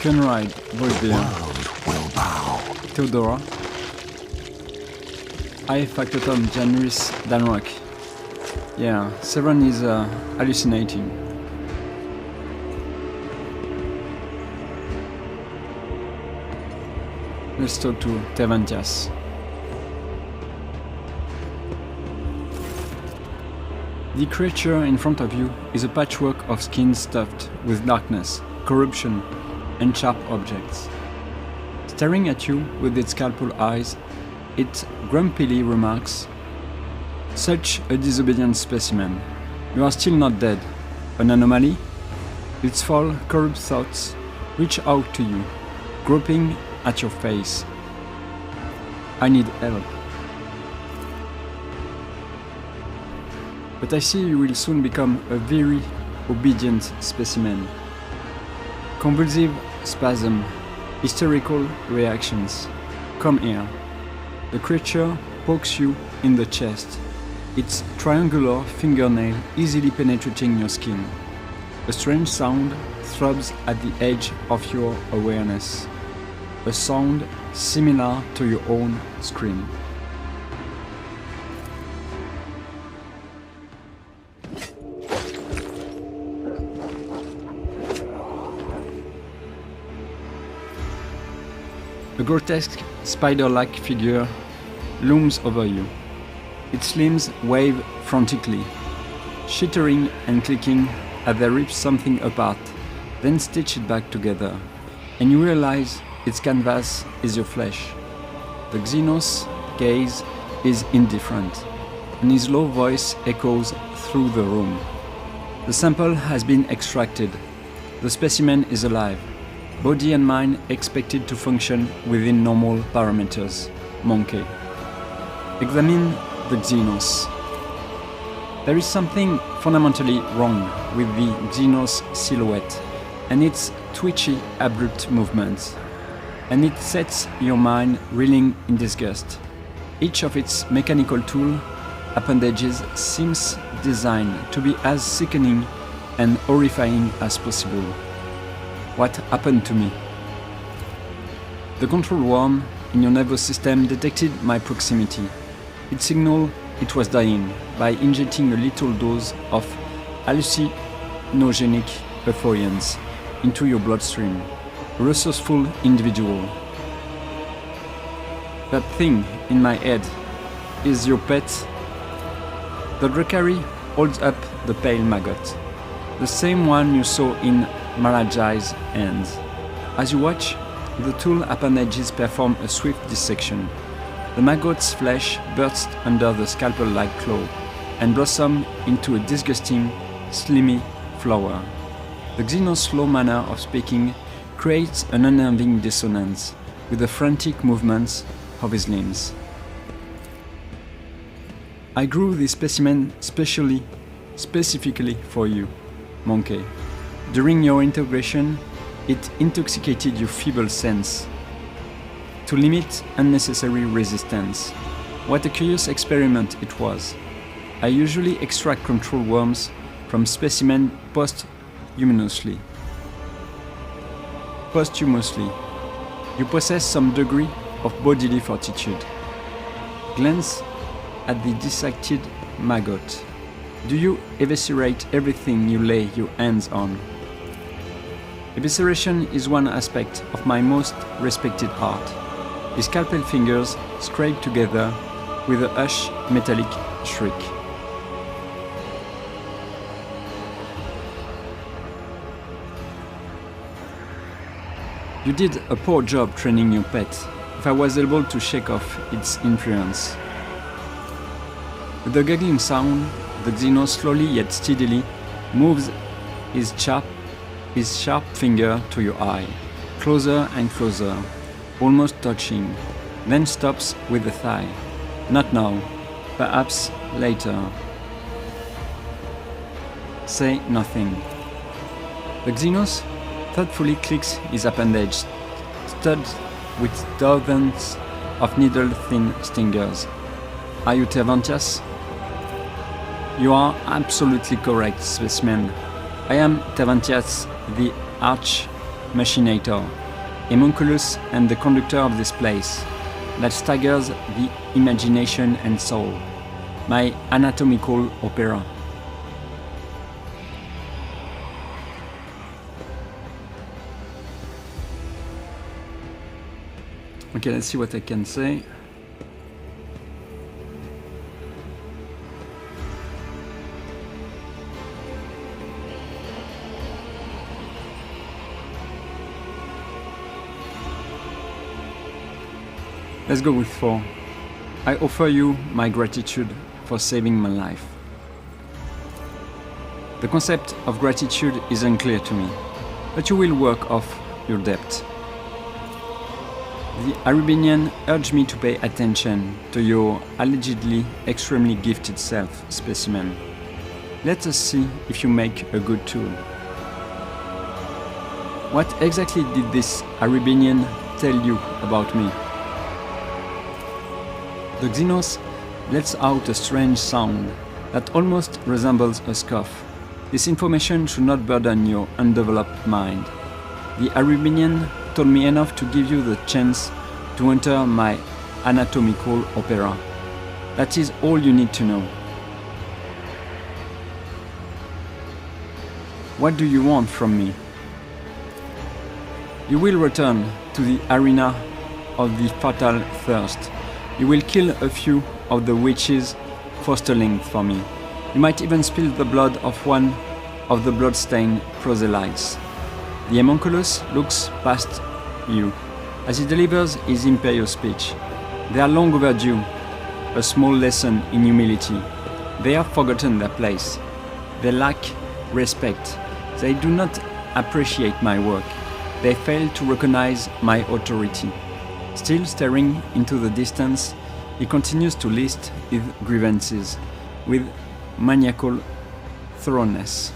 Kenride, Voidbear, Theodora, I Factotum Januaris Danrock. Yeah, Severin is hallucinating. Let's talk to Tevantias. The creature in front of you is a patchwork of skin stuffed with darkness, corruption, and sharp objects. Staring at you with its scalpel eyes, it grumpily remarks, "Such a disobedient specimen. You are still not dead. An anomaly?" Its foul, corrupt thoughts reach out to you, groping at your face. "I need help. But I see you will soon become a very obedient specimen." Convulsive spasm, hysterical reactions. "Come here." The creature pokes you in the chest, its triangular fingernail easily penetrating your skin. A strange sound throbs at the edge of your awareness. A sound similar to your own scream. A grotesque spider-like figure looms over you. Its limbs wave frantically, shittering and clicking as they rip something apart, then stitch it back together, and you realize its canvas is your flesh. The Xenos' gaze is indifferent, and his low voice echoes through the room. The sample has been extracted. The specimen is alive. Body and mind expected to function within normal parameters. Monkey. Examine the Xenos. There is something fundamentally wrong with the Xenos silhouette and its twitchy, abrupt movements, and it sets your mind reeling in disgust. Each of its mechanical tool appendages seems designed to be as sickening and horrifying as possible. What happened to me? The control worm in your nervous system detected my proximity. It signaled it was dying by injecting a little dose of hallucinogenic euphorians into your bloodstream. A resourceful individual. That thing in my head is your pet. The Drakari holds up the pale maggot, the same one you saw in Marajai's hands. As you watch, the tool appendages perform a swift dissection. The maggot's flesh bursts under the scalpel-like claw and blossoms into a disgusting, slimy flower. The Xenos' slow manner of speaking creates an unnerving dissonance with the frantic movements of his limbs. I grew this specimen specifically for you, Monkey. During your integration, it intoxicated your feeble sense to limit unnecessary resistance. What a curious experiment it was. I usually extract control worms from specimens posthumously. You possess some degree of bodily fortitude. Glance at the dissected maggot. Do you eviscerate everything you lay your hands on? Evisceration is one aspect of my most respected art. His scalpel fingers scrape together with a harsh metallic shriek. You did a poor job training your pet, if I was able to shake off its influence. With a giggling sound, the Xenos slowly yet steadily moves his sharp finger to your eye, closer and closer, almost touching, then stops with the thigh. Not now, perhaps later. Say nothing. The Xenos thoughtfully clicks his appendage, studded with dozens of needle-thin stingers. Are you Tevantias? You are absolutely correct, specimen. I am Tevantias, the Arch Machinator. homunculus and the conductor of this place, that staggers the imagination and soul, my anatomical opera. Okay, let's see what I can say. Let's go with 4. I offer you my gratitude for saving my life. The concept of gratitude is unclear to me, but you will work off your debt. The Arabian urged me to pay attention to your allegedly extremely gifted self-specimen. Let us see if you make a good tool. What exactly did this Arabian tell you about me? The Chtonos lets out a strange sound that almost resembles a scoff. This information should not burden your undeveloped mind. The Arabian told me enough to give you the chance to enter my anatomical opera. That is all you need to know. What do you want from me? You will return to the arena of the fatal thirst. You will kill a few of the witches' fosterlings for me. You might even spill the blood of one of the blood-stained proselytes. The homunculus looks past you as he delivers his imperious speech. They are long overdue, a small lesson in humility. They have forgotten their place. They lack respect. They do not appreciate my work. They fail to recognize my authority. Still staring into the distance, he continues to list his grievances with maniacal thoroughness.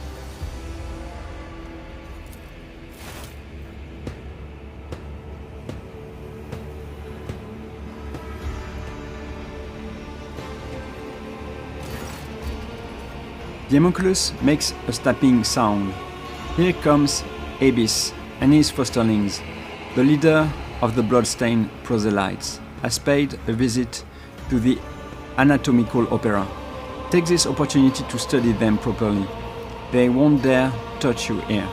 The homunculus makes a snapping sound. Here comes Aebys and his fosterlings. The leader of the bloodstained proselytes has paid a visit to the anatomical opera. Take this opportunity to study them properly. They won't dare touch you here.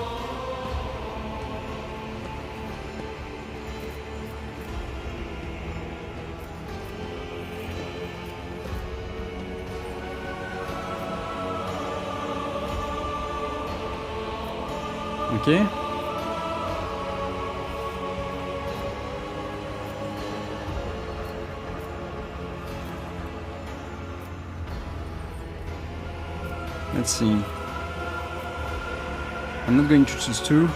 Okay. Let's see. I'm not going to choose 2.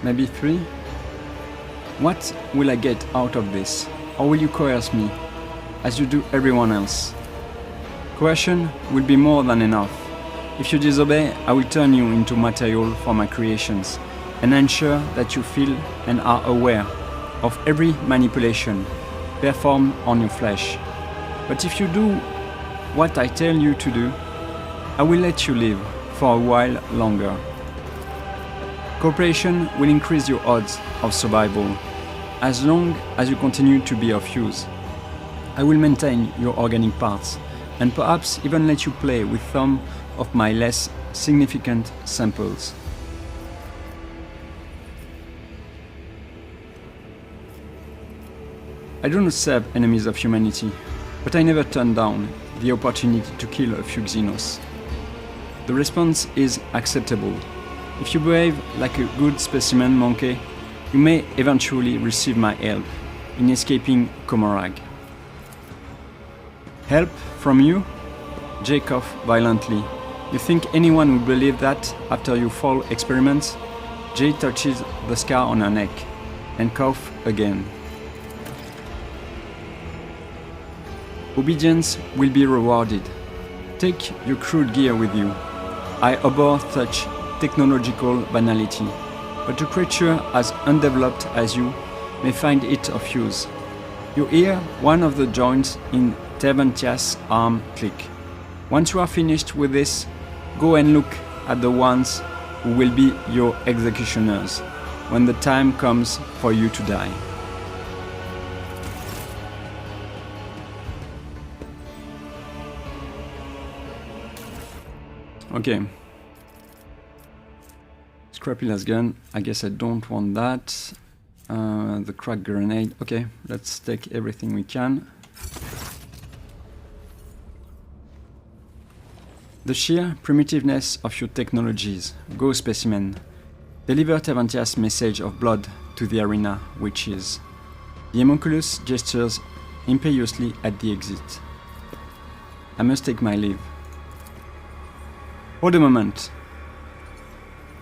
Maybe 3. What will I get out of this? Or will you coerce me, as you do everyone else? Coercion will be more than enough. If you disobey, I will turn you into material for my creations, and ensure that you feel and are aware of every manipulation performed on your flesh. But if you do what I tell you to do, I will let you live for a while longer. Cooperation will increase your odds of survival, as long as you continue to be of use. I will maintain your organic parts, and perhaps even let you play with some of my less significant samples. I do not serve enemies of humanity, but I never turn down the opportunity to kill a few Chtonos. The response is acceptable. If you behave like a good specimen monkey, you may eventually receive my help in escaping Komorag. Help from you? Jay coughed violently. You think anyone would believe that after your fall experiments? Jay touches the scar on her neck and coughs again. Obedience will be rewarded. Take your crude gear with you. I abhor such technological banality, but a creature as undeveloped as you may find it of use. You hear one of the joints in Terventias arm click. Once you are finished with this, go and look at the ones who will be your executioners when the time comes for you to die. Okay. Scrappy last gun. I guess I don't want that. The crack grenade. Okay, let's take everything we can. The sheer primitiveness of your technologies. Go specimen. Deliver Terventias' message of blood to the arena, which is. The homunculus gestures imperiously at the exit. I must take my leave. Hold a moment.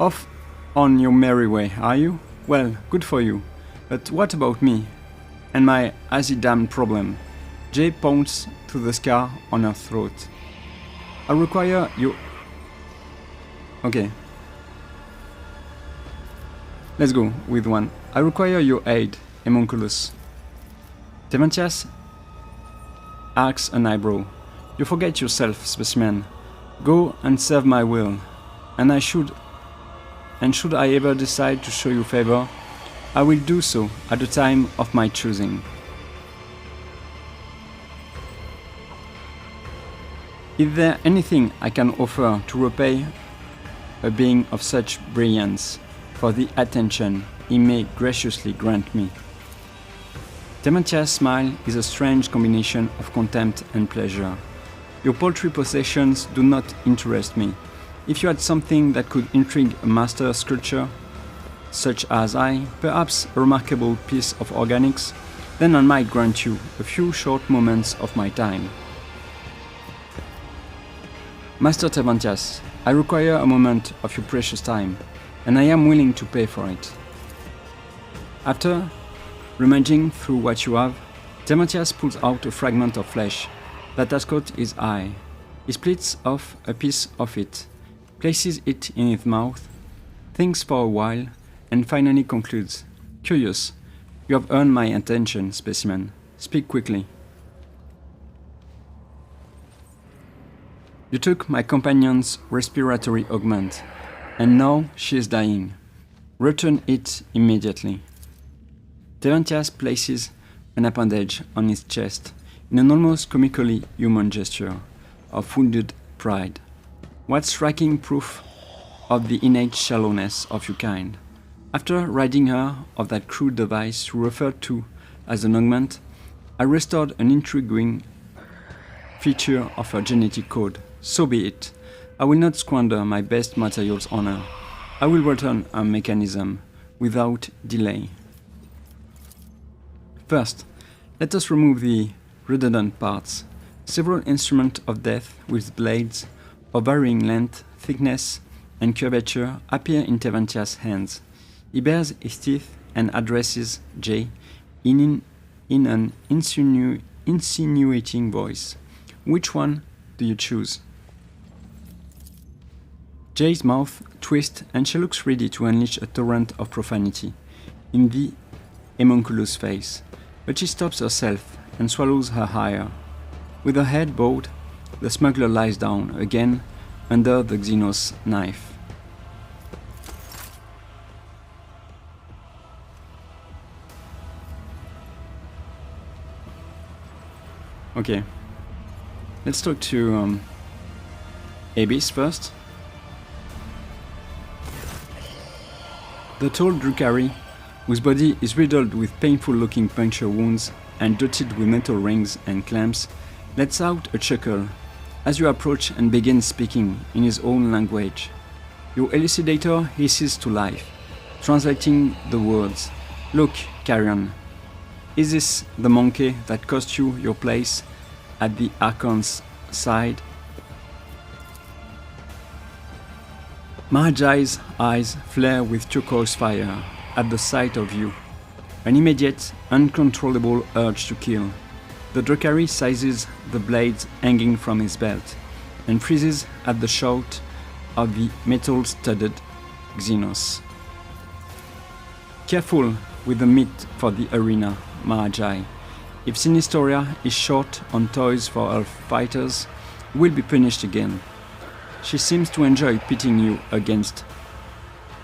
Off on your merry way, are you? Well, good for you. But what about me? And my as-damned problem? Jay points to the scar on her throat. I require your... Okay. Let's go with one. I require your aid, homunculus. Terventias arcs an eyebrow. You forget yourself, specimen. Go and serve my will. And should I ever decide to show you favor, I will do so at the time of my choosing. Is there anything I can offer to repay a being of such brilliance for the attention he may graciously grant me? Terventias' smile is a strange combination of contempt and pleasure. Your paltry possessions do not interest me. If you had something that could intrigue a master sculptor, such as I, perhaps a remarkable piece of organics, then I might grant you a few short moments of my time. Master Terventias, I require a moment of your precious time, and I am willing to pay for it. After rummaging through what you have, Terventias pulls out a fragment of flesh that has caught his eye. He splits off a piece of it, places it in his mouth, thinks for a while, and finally concludes, "Curious, you have earned my attention, specimen. Speak quickly." You took my companion's respiratory augment, and now she is dying. Return it immediately. Terventias places an appendage on his chest in an almost comically human gesture of wounded pride. What striking proof of the innate shallowness of your kind. After ridding her of that crude device you referred to as an augment, I restored an intriguing feature of her genetic code. So be it. I will not squander my best materials on her. I will return her mechanism without delay. First, let us remove the redundant parts. Several instruments of death with blades of varying length, thickness, and curvature appear in Terventias' hands. He bares his teeth and addresses Jay in an insinuating voice. Which one do you choose? Jay's mouth twists and she looks ready to unleash a torrent of profanity in the homunculus' face, but she stops herself and swallows her ire. With her head bowed, the smuggler lies down again under the Xenos knife. Okay, let's talk to Aebys first. The tall Drukhari, whose body is riddled with painful-looking puncture wounds and dotted with metal rings and clamps, lets out a chuckle as you approach and begins speaking in his own language. Your elucidator hisses to life, translating the words. Look, Carrion, is this the monkey that cost you your place at the Archon's side? Mahajai's eyes flare with turquoise fire at the sight of you. An immediate, uncontrollable urge to kill. The Drukhari seizes the blades hanging from his belt and freezes at the shout of the metal-studded Xenos. Careful with the meat for the arena, Mahajai. If Sinistoria is short on toys for her fighters, you will be punished again. She seems to enjoy pitting you against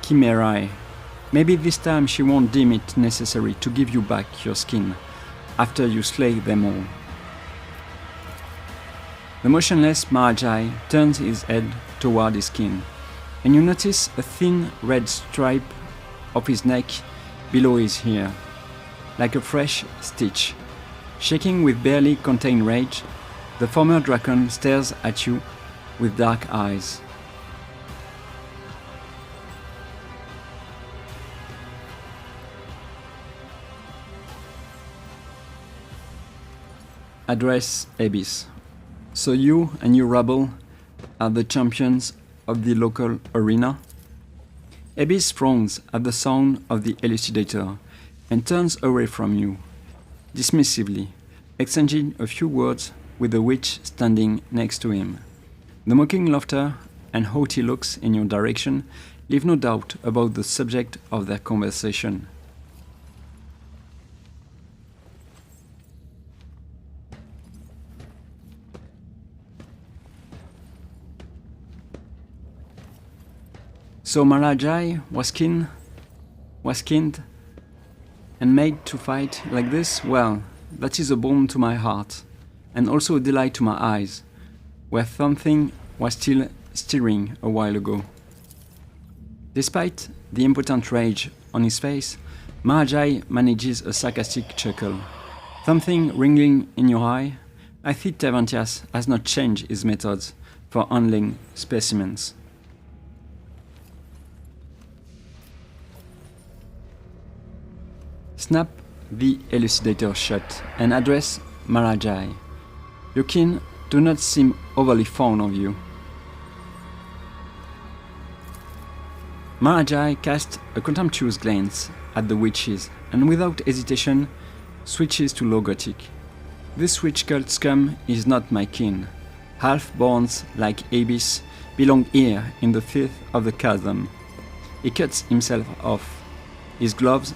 Chimerae. Maybe this time she won't deem it necessary to give you back your skin after you slay them all. The motionless Magi turns his head toward his skin, and you notice a thin red stripe of his neck below his ear, like a fresh stitch. Shaking with barely contained rage, the former dragon stares at you with dark eyes. Address Aebys. So you and your rabble are the champions of the local arena? Aebys frowns at the sound of the elucidator and turns away from you, dismissively, exchanging a few words with the witch standing next to him. The mocking laughter and haughty looks in your direction leave no doubt about the subject of their conversation. So Marajai was skinned and made to fight like this? Well, that is a balm to my heart, and also a delight to my eyes, where something was still stirring a while ago. Despite the impotent rage on his face, Marajai manages a sarcastic chuckle. Something ringing in your eye? I think Tervantias has not changed his methods for handling specimens. Snap the elucidator shut and address Marajai. Your kin do not seem overly fond of you. Marajai casts a contemptuous glance at the witches and without hesitation switches to Low Gothic. This witch cult scum is not my kin. Half-borns like Aebys belong here in the filth of the chasm. He cuts himself off, his gloves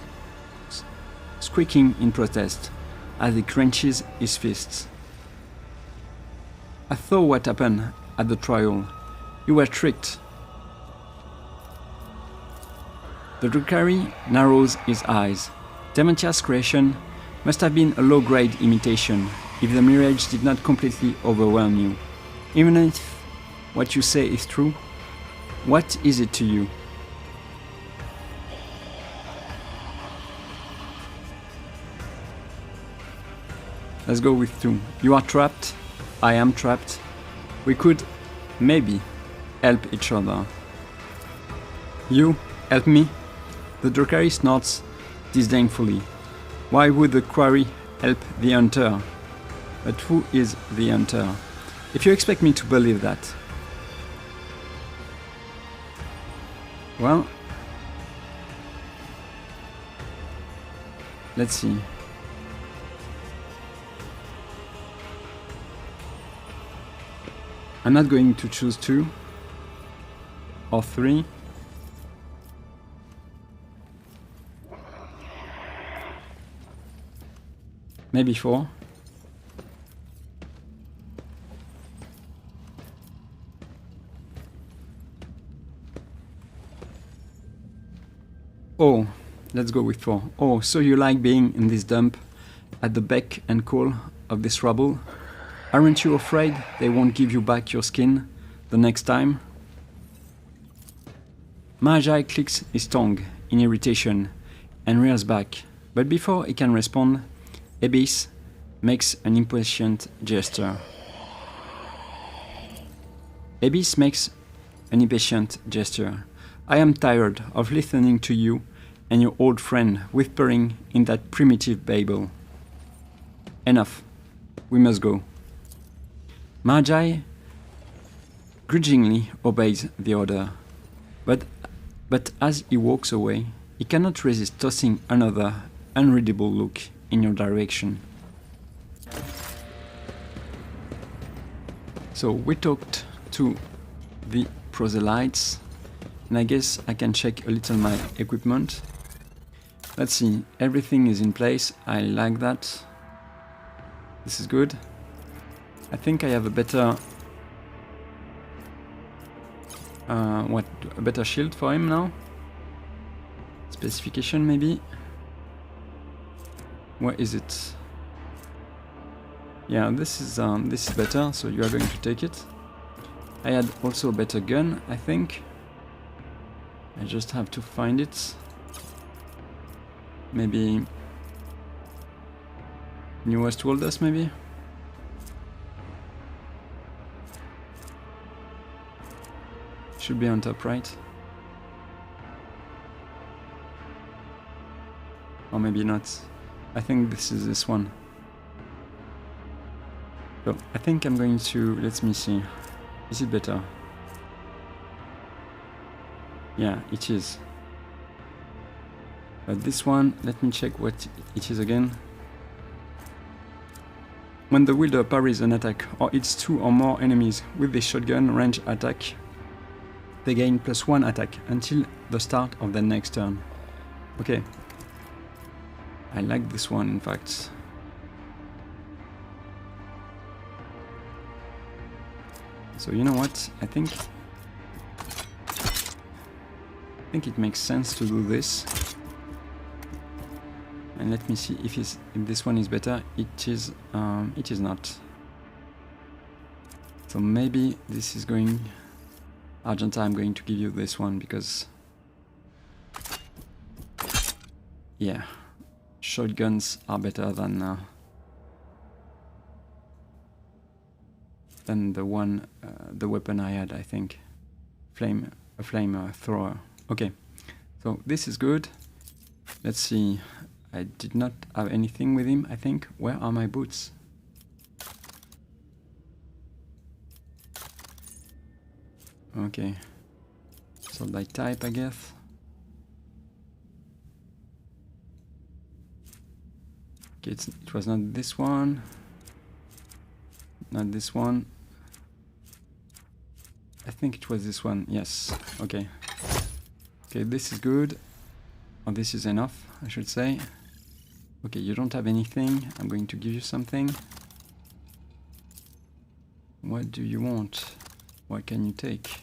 squeaking in protest as he clenches his fists. I saw what happened at the trial. You were tricked. The Drukhari narrows his eyes. Tervantias' creation must have been a low-grade imitation if the mirage did not completely overwhelm you. Even if what you say is true, what is it to you? Let's go with 2. You are trapped. I am trapped. We could, maybe, help each other. You help me? The Drukhari snorts disdainfully. Why would the quarry help the hunter? But who is the hunter? If you expect me to believe that. Well, let's see. I'm not going to choose 2 or 3. Maybe 4. Oh, let's go with 4. Oh, so you like being in this dump at the beck and call of this rabble? Aren't you afraid they won't give you back your skin the next time? Magi clicks his tongue in irritation and rears back, but before he can respond, Aebys makes an impatient gesture. Aebys makes an impatient gesture. I am tired of listening to you and your old friend whispering in that primitive babble. Enough. We must go. Magi grudgingly obeys the order, but as he walks away, he cannot resist tossing another unreadable look in your direction. So we talked to the proselytes, and I guess I can check a little my equipment. Let's see, everything is in place, I like that. This is good. I think I have a better a better shield for him now. Specification maybe. Where is it? Yeah, this is better, so you are going to take it. I had also a better gun, I think. I just have to find it. Maybe newest told us, maybe. Should be on top, right? Or maybe not. I think this is this one. So I think I'm going to, let me see. Is it better? Yeah, it is. But this one, let me check what it is again. When the wielder parries an attack or hits 2 or more enemies with the shotgun range attack, they gain +1 attack until the start of the next turn. Okay. I like this one, in fact. So you know what? I think it makes sense to do this. And let me see if this one is better. It is not. So maybe this is going. Argenta, I'm going to give you this one because, yeah, shotguns are better than the weapon I had. I think, a flame thrower. Okay, so this is good. Let's see. I did not have anything with him, I think. Where are my boots? Okay. So by type, I guess. Okay, it was not this one. Not this one. I think it was this one. Yes. Okay. Okay, this is good. Or this is enough, I should say. Okay, you don't have anything. I'm going to give you something. What do you want? What can you take?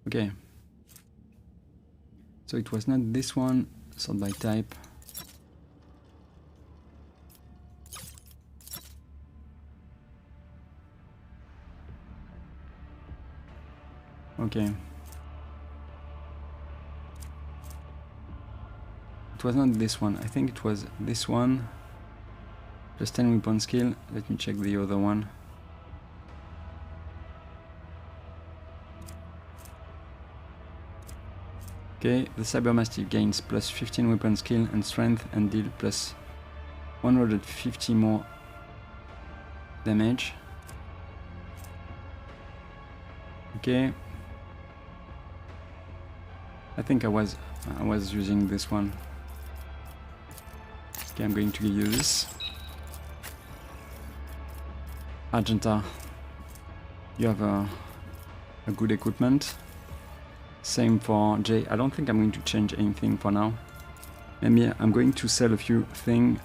Okay. So it was not this one. Sort by type. Okay. It was not this one. I think it was this one. Plus 10 weapon skill. Let me check the other one. Okay, the Cybermastiff gains plus 15 weapon skill and strength and deal plus 150 more damage. Okay. I think I was using this one. Okay, I'm going to give you this. Argenta, you have a good equipment. Same for J. I don't think I'm going to change anything for now. Maybe I'm going to sell a few things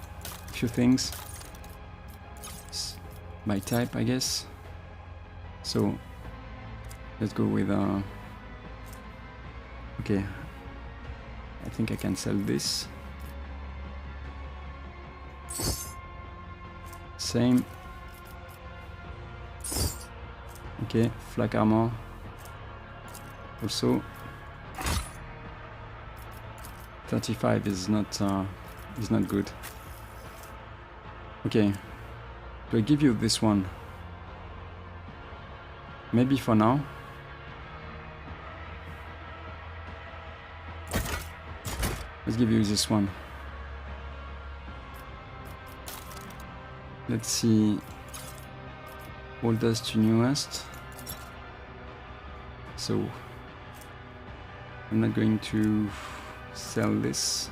by type, I guess. So let's go with okay. I think I can sell this. Same. Okay, flak armor. Also, 35 is not good. Okay, do I give you this one? Maybe for now. Let's give you this one. Let's see. Oldest to newest. So I'm not going to sell this.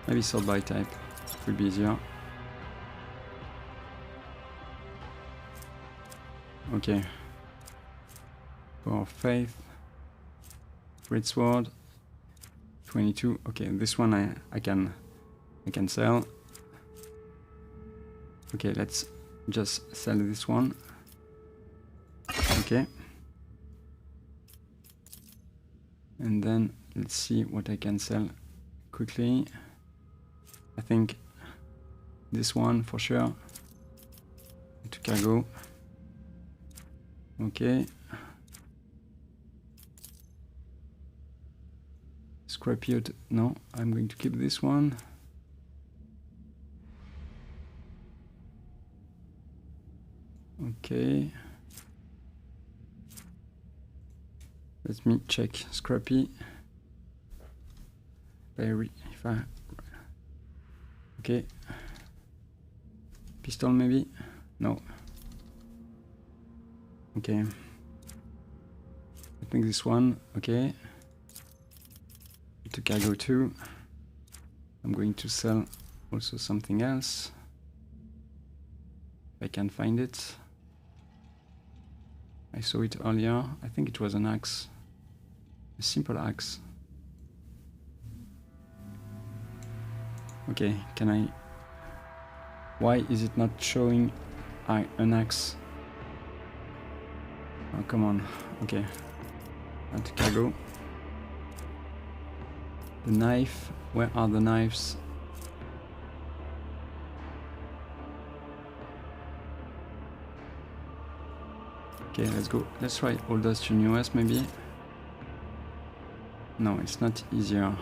Maybe sort by type. It will be easier. Okay. For faith. Great sword. 22. Okay, this one I can sell. Okay, let's just sell this one. Okay. And then let's see what I can sell quickly. I think this one for sure. To cargo. Okay. Scrap out. No, I'm going to keep this one. Okay. Let me check Scrappy. If I okay. Pistol maybe? No. Okay. I think this one, okay. To cargo too. I'm going to sell also something else. If I can find it. I saw it earlier. I think it was an axe. A simple axe. Okay, can I... Why is it not showing an axe? Oh, come on. Okay. Add to cargo. The knife. Where are the knives? Okay, let's go. Let's try oldest to newest maybe. No, it's not easier.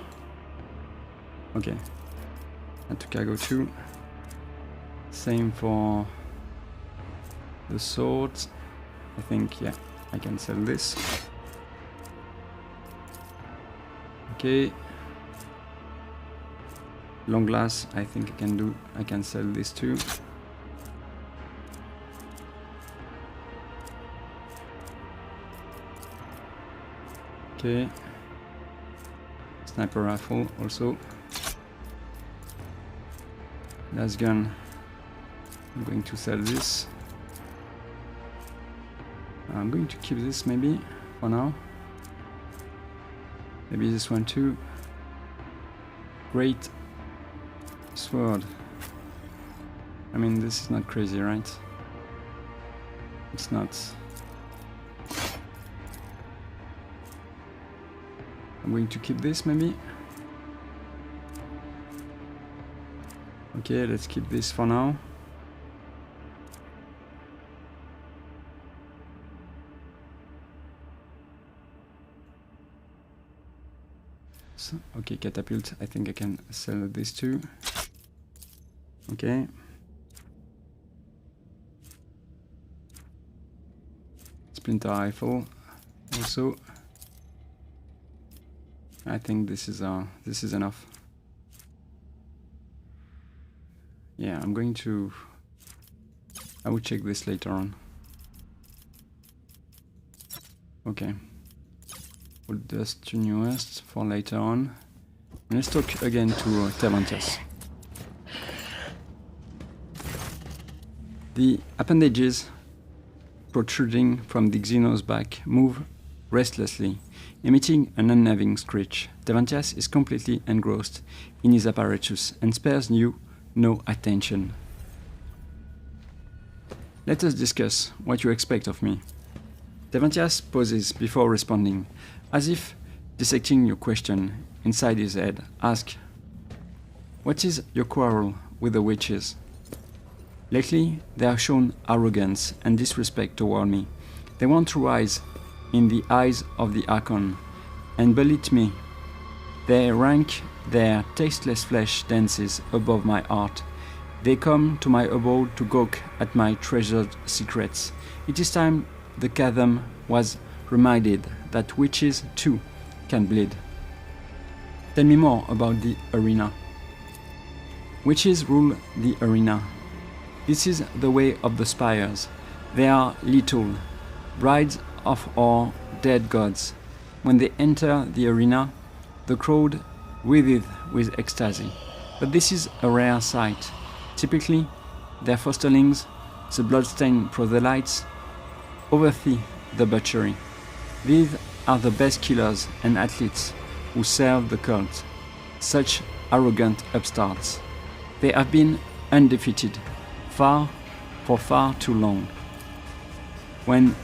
Okay. Add to cargo too. Same for the swords. I think, yeah, I can sell this. Okay. Long glass, I think I can sell this too. Okay. Sniper rifle also. Last gun. I'm going to sell this. I'm going to keep this maybe for now. Maybe this one too. Great sword. I mean, this is not crazy, right? It's not. I'm going to keep this maybe. Okay, let's keep this for now. So, okay, catapult. I think I can sell this too. Okay. Splinter rifle also. I think this is enough. Yeah, I'm going to... I will check this later on. Okay. Oldest to newest for later on. And let's talk again to Devanthias. The appendages protruding from the Xenos back move restlessly, emitting an unnerving screech. Devanthias is completely engrossed in his apparatus and spares you no attention. Let us discuss what you expect of me. Devanthias pauses before responding, as if dissecting your question inside his head. Ask, what is your quarrel with the witches? Lately, they have shown arrogance and disrespect toward me. They want to rise in the eyes of the Archon and belittle me. They rank their tasteless flesh dances above my art. They come to my abode to gawk at my treasured secrets. It is time the chasm was reminded that witches too can bleed. Tell me more about the arena. Witches rule the arena. This is the way of the spires. They are little, brides of our dead gods. When they enter the arena, the crowd writhes with ecstasy. But this is a rare sight. Typically, their fosterlings, the bloodstained proselytes, oversee the butchery. These are the best killers and athletes who serve the cult, such arrogant upstarts. They have been undefeated for far too long. When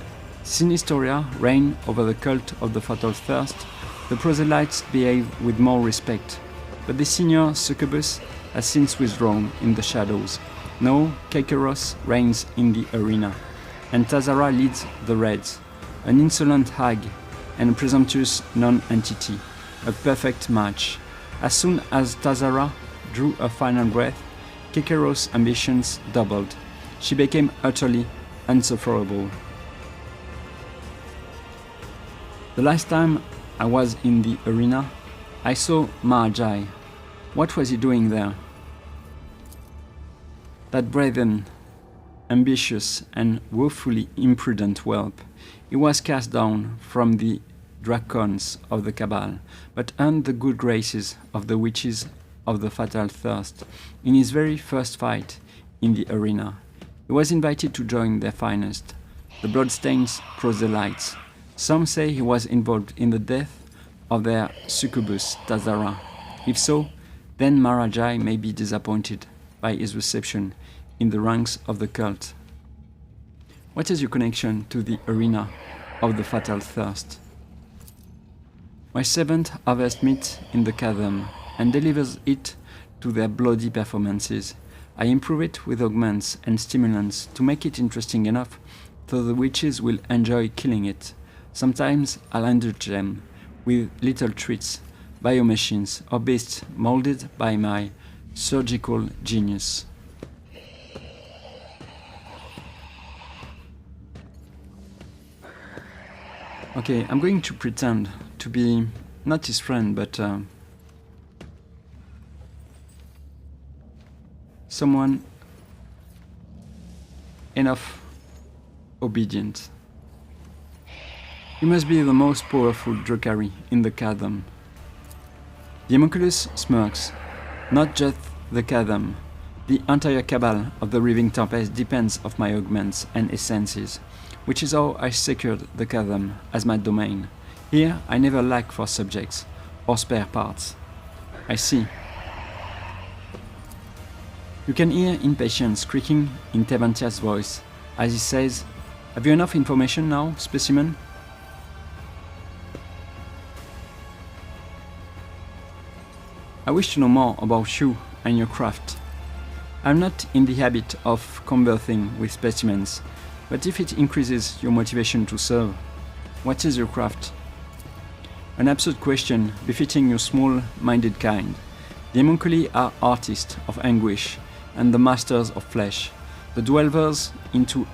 Sinistoria reigned over the cult of the Fatal Thirst, the proselytes behaved with more respect, but the senior succubus has since withdrawn in the shadows. Now Kakeros reigns in the arena, and Tazara leads the Reds, an insolent hag and a presumptuous non-entity, a perfect match. As soon as Tazara drew a final breath, Kakeros' ambitions doubled. She became utterly insufferable. The last time I was in the arena, I saw Magi. What was he doing there? That brethren, ambitious and woefully imprudent whelp, he was cast down from the dracons of the Cabal, but earned the good graces of the witches of the Fatal Thirst in his very first fight in the arena. He was invited to join their finest, the Bloodstained proselytes. Some say he was involved in the death of their succubus, Tazara. If so, then Marajai may be disappointed by his reception in the ranks of the cult. What is your connection to the arena of the Fatal Thirst? My servant harvests meat in the chasm and delivers it to their bloody performances. I improve it with augments and stimulants to make it interesting enough so the witches will enjoy killing it. Sometimes I'll indulge them with little treats, biomachines, or beasts molded by my surgical genius. Okay, I'm going to pretend to be not his friend, but someone enough obedient. You must be the most powerful Drukhari in the chasm. The homunculus smirks. Not just the chasm. The entire cabal of the Raving Tempest depends of my augments and essences, which is how I secured the chasm as my domain. Here I never lack for subjects or spare parts. I see. You can hear impatience creaking in Tevantia's voice as he says, "Have you enough information now, specimen?" I wish to know more about you and your craft. I'm not in the habit of conversing with specimens, but if it increases your motivation to serve, what is your craft? An absurd question befitting your small-minded kind. The homunculi are artists of anguish and the masters of flesh, the dwellers into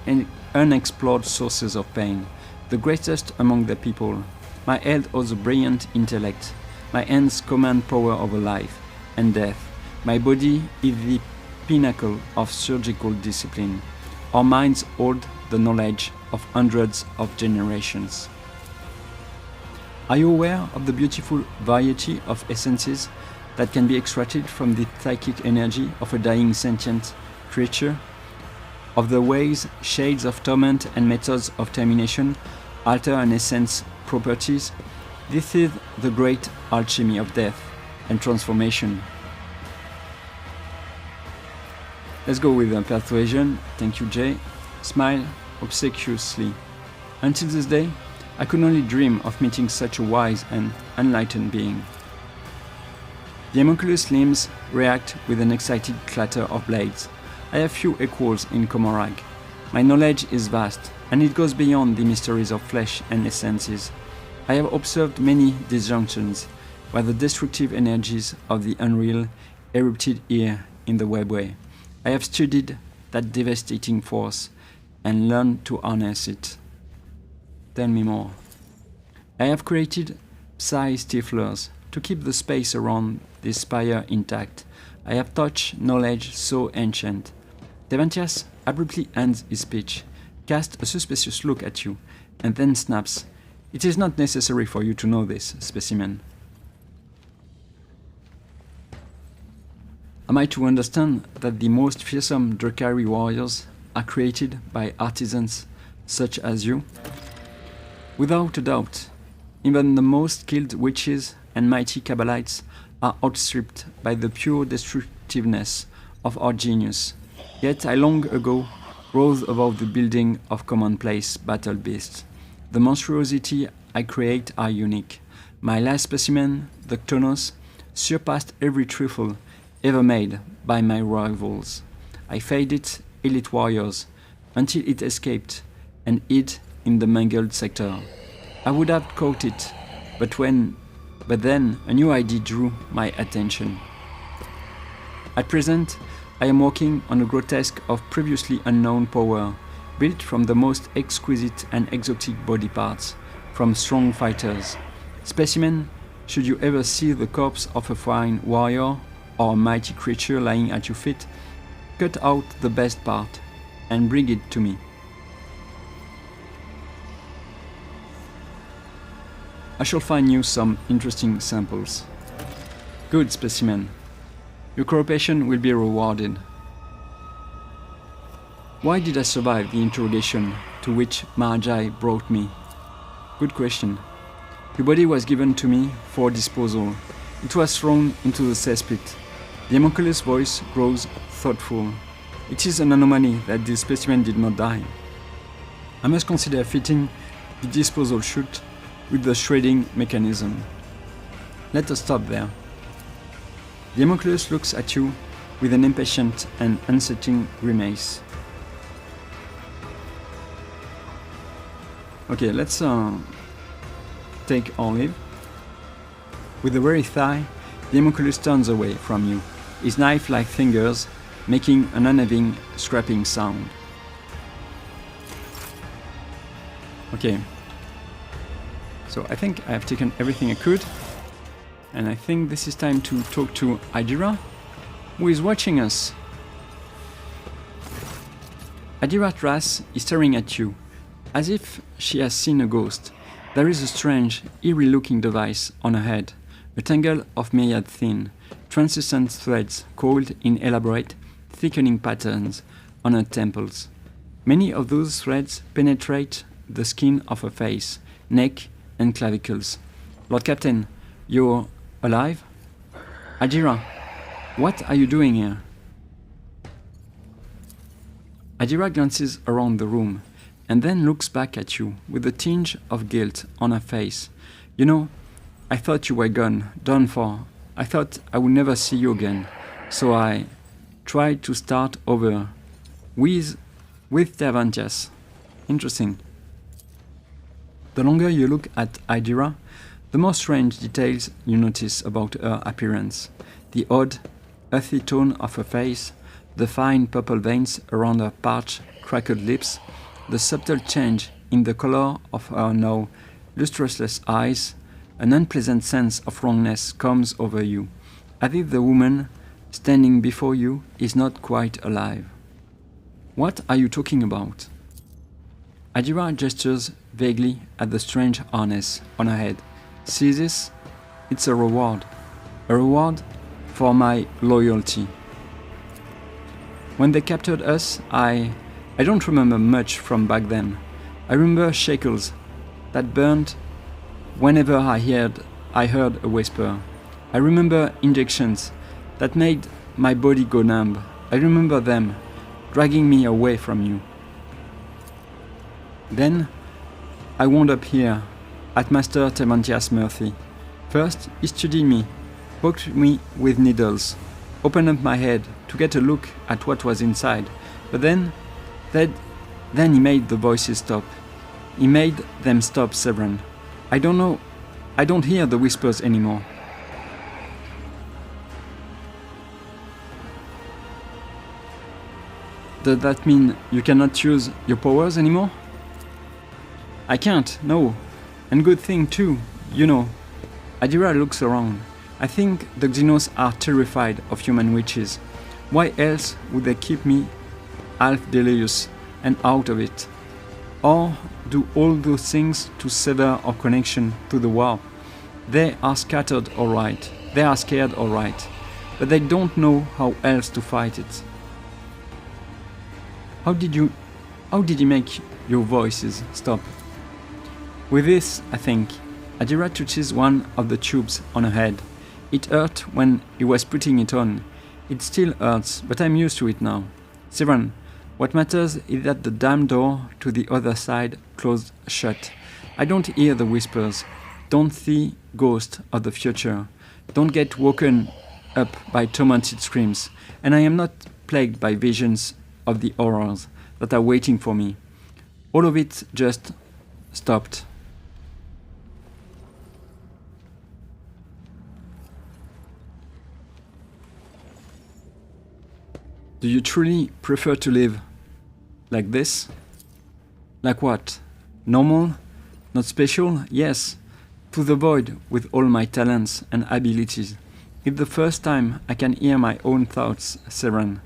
unexplored sources of pain, the greatest among the people. My head holds a brilliant intellect. My hands command power over life and death. My body is the pinnacle of surgical discipline. Our minds hold the knowledge of hundreds of generations. Are you aware of the beautiful variety of essences that can be extracted from the psychic energy of a dying sentient creature? Of the ways, shades of torment and methods of termination alter an essence's properties? This is the great alchemy of death and transformation. Let's go with persuasion. Thank you, Jay. Smile obsequiously. Until this day, I could only dream of meeting such a wise and enlightened being. The homunculus limbs react with an excited clatter of blades. I have few equals in Komorag. My knowledge is vast, and it goes beyond the mysteries of flesh and essences. I have observed many disjunctions, where the destructive energies of the unreal erupted here in the webway. I have studied that devastating force and learned to harness it. Tell me more. I have created psi-stiflers to keep the space around this spire intact. I have touched knowledge so ancient. Tevantias abruptly ends his speech, casts a suspicious look at you, and then snaps. It is not necessary for you to know this, specimen. Am I to understand that the most fearsome Drukhari warriors are created by artisans such as you? Without a doubt, even the most skilled witches and mighty Kabbalites are outstripped by the pure destructiveness of our genius. Yet I long ago rose above the building of commonplace battle beasts. The monstrosity I create are unique. My last specimen, the Chtonos, surpassed every trifle ever made by my rivals. I faded elite warriors until it escaped and hid in the mangled sector. I would have caught it, but then a new idea drew my attention. At present, I am working on a grotesque of previously unknown power, built from the most exquisite and exotic body parts, from strong fighters. Specimen, should you ever see the corpse of a fine warrior or a mighty creature lying at your feet, cut out the best part and bring it to me. I shall find you some interesting samples. Good specimen. Your cooperation will be rewarded. Why did I survive the interrogation to which Magi brought me? Good question. Your body was given to me for disposal. It was thrown into the cesspit. The homunculus voice grows thoughtful. It is an anomaly that this specimen did not die. I must consider fitting the disposal chute with the shredding mechanism. Let us stop there. The homunculus looks at you with an impatient and unsettling grimace. Okay, let's take our leave. With a weary sigh, the homunculus turns away from you, his knife-like fingers making an unnerving scraping sound. Okay. So I think I have taken everything I could, and I think this is time to talk to Adira, who is watching us. Adira Tras is staring at you, as if she has seen a ghost. There is a strange, eerie-looking device on her head, a tangle of myriad thin, translucent threads coiled in elaborate, thickening patterns on her temples. Many of those threads penetrate the skin of her face, neck, and clavicles. Lord Captain, you're alive? Adira, what are you doing here? Adira glances around the room and then looks back at you with a tinge of guilt on her face. You know, I thought you were gone, done for. I thought I would never see you again. So I tried to start over with Tervantias. Interesting. The longer you look at Adira, the more strange details you notice about her appearance. The odd, earthy tone of her face, the fine purple veins around her parched, cracked lips, the subtle change in the color of her now lustreless eyes. An unpleasant sense of wrongness comes over you, as if the woman standing before you is not quite alive. What are you talking about? Adira gestures vaguely at the strange harness on her head. See this? It's a reward. A reward for my loyalty. When they captured us, I don't remember much from back then. I remember shackles that burned whenever I heard a whisper. I remember injections that made my body go numb. I remember them dragging me away from you. Then I wound up here, at Master Tervantias' mercy. First, he studied me, poked me with needles, opened up my head to get a look at what was inside, but then he made the voices stop. He made them stop, Severin. I don't know, I don't hear the whispers anymore. Does that mean you cannot use your powers anymore? I can't, no. And good thing too, you know. Adira looks around. I think the Xenos are terrified of human witches. Why else would they keep me half delirious and out of it? Or do all those things to sever our connection to the warp? They are scattered alright, they are scared alright, but they don't know how else to fight it. How did he make your voices stop? With this, I think, Adira touches one of the tubes on her head. It hurt when he was putting it on. It still hurts, but I'm used to it now. Severan, what matters is that the damn door to the other side closed shut. I don't hear the whispers, don't see ghosts of the future, don't get woken up by tormented screams, and I am not plagued by visions of the horrors that are waiting for me. All of it just stopped. Do you truly prefer to live like this? Like what? Normal? Not special? Yes. To the void with all my talents and abilities. It's the first time I can hear my own thoughts, Severan.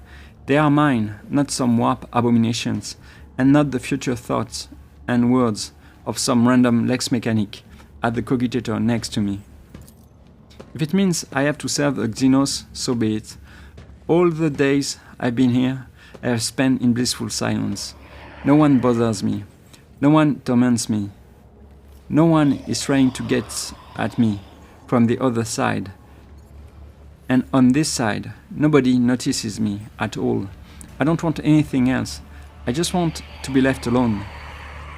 They are mine, not some warp abominations, and not the future thoughts and words of some random Lex mechanic at the cogitator next to me. If it means I have to serve the Chtonos, so be it. All the days I've been here, I have spent in blissful silence. No one bothers me. No one torments me. No one is trying to get at me from the other side. And on this side, nobody notices me at all. I don't want anything else. I just want to be left alone.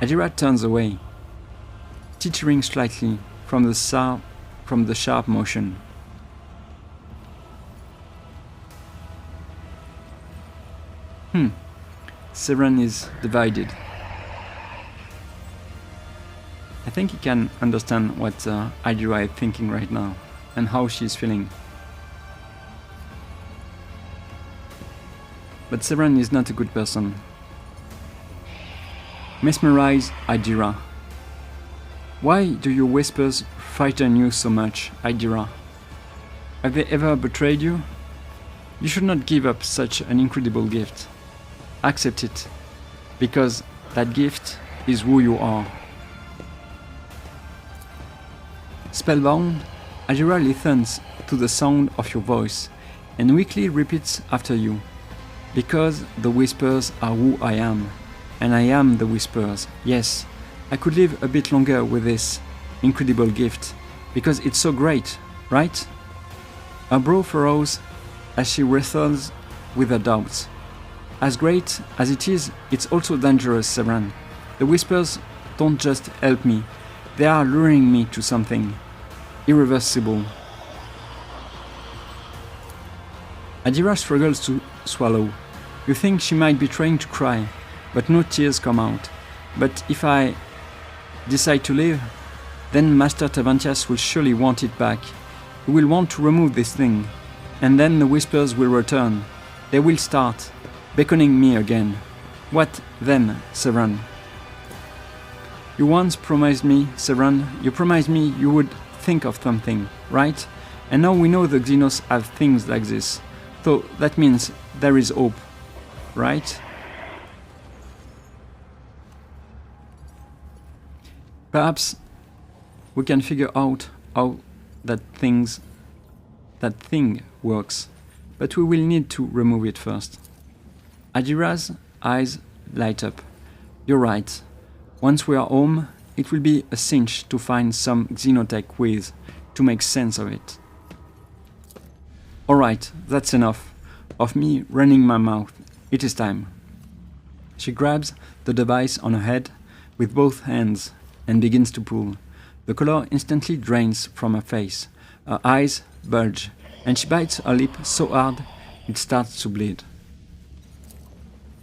Adira turns away, tittering slightly from the sharp motion. Severan is divided. I think he can understand what Adira is thinking right now and how she's feeling. But Severan is not a good person. Mesmerize Adira. Why do your whispers frighten you so much, Adira? Have they ever betrayed you? You should not give up such an incredible gift. Accept it, because that gift is who you are. Spellbound, Adira listens to the sound of your voice and weakly repeats after you. Because the whispers are who I am, and I am the whispers. Yes, I could live a bit longer with this incredible gift, because it's so great, right? Her brow furrows as she wrestles with her doubts. As great as it is, it's also dangerous, Severan. The whispers don't just help me, they are luring me to something irreversible. Adira struggles to swallow. You think she might be trying to cry, but no tears come out. But if I decide to leave, then Master Tavantias will surely want it back. He will want to remove this thing, and then the whispers will return. They will start beckoning me again. What then, Severan? You once promised me, Severan, you promised me you would think of something, right? And now we know the Chtonos have things like this. So that means there is hope, right? Perhaps we can figure out how that thing works, but we will need to remove it first. Adira's eyes light up. You're right. Once we are home, it will be a cinch to find some xenotech ways to make sense of it. Alright, that's enough of me running my mouth. It is time. She grabs the device on her head with both hands and begins to pull. The color instantly drains from her face. Her eyes bulge, and she bites her lip so hard it starts to bleed.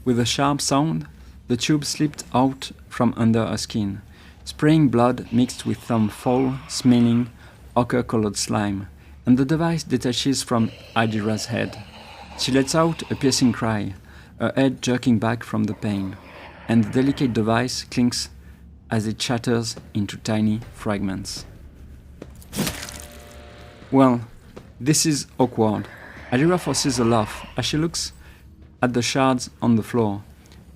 With a sharp sound, the tube slipped out from under her skin, spraying blood mixed with some foul-smelling, ochre-colored slime, and the device detaches from Adira's head. She lets out a piercing cry, her head jerking back from the pain, and the delicate device clinks as it shatters into tiny fragments. Well, this is awkward. Adira forces a laugh as she looks at the shards on the floor.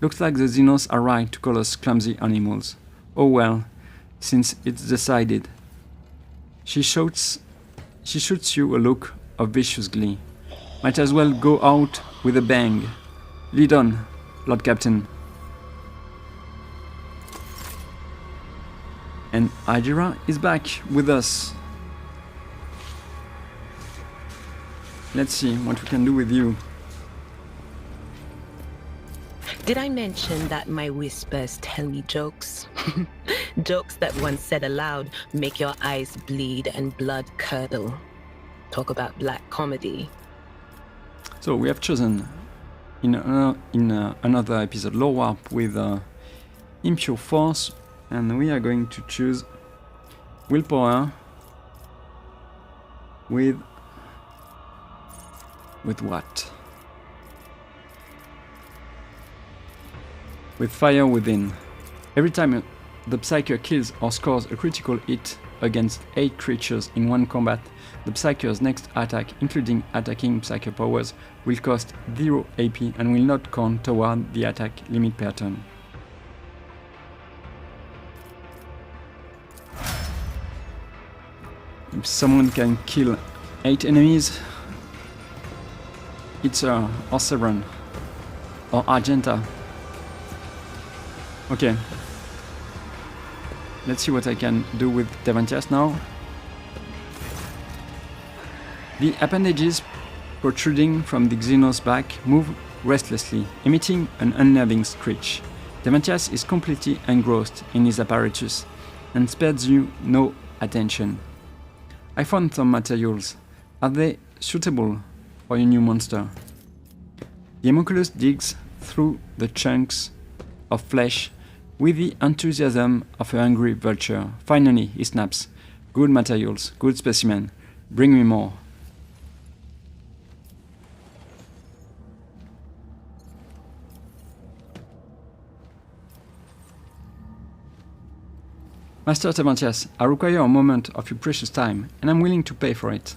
Looks like the Chtonos are right to call us clumsy animals. Oh well, since it's decided. She shoots you a look of vicious glee. Might as well go out with a bang. Lead on, Lord Captain. And Adira is back with us. Let's see what we can do with you. Did I mention that my whispers tell me jokes? Jokes that once said aloud make your eyes bleed and blood curdle. Talk about black comedy. So we have chosen in another episode Lore Warp with Impure Force, and we are going to choose Willpower with what? With Fire Within. Every time the Psyker kills or scores a critical hit against 8 creatures in one combat, the Psyker's next attack, including attacking Psyker powers, will cost 0 AP and will not count toward the attack limit per turn. If someone can kill 8 enemies, it's or Severin or Argenta. Okay. Let's see what I can do with Devanthias now. The appendages protruding from the Xenos back move restlessly, emitting an unnerving screech. Devanthias is completely engrossed in his apparatus and spares you no attention. I found some materials. Are they suitable for your new monster? The homunculus digs through the chunks of flesh with the enthusiasm of a hungry vulture. Finally, he snaps. Good materials, good specimen. Bring me more. Master Devanthias, I require a moment of your precious time, and I'm willing to pay for it.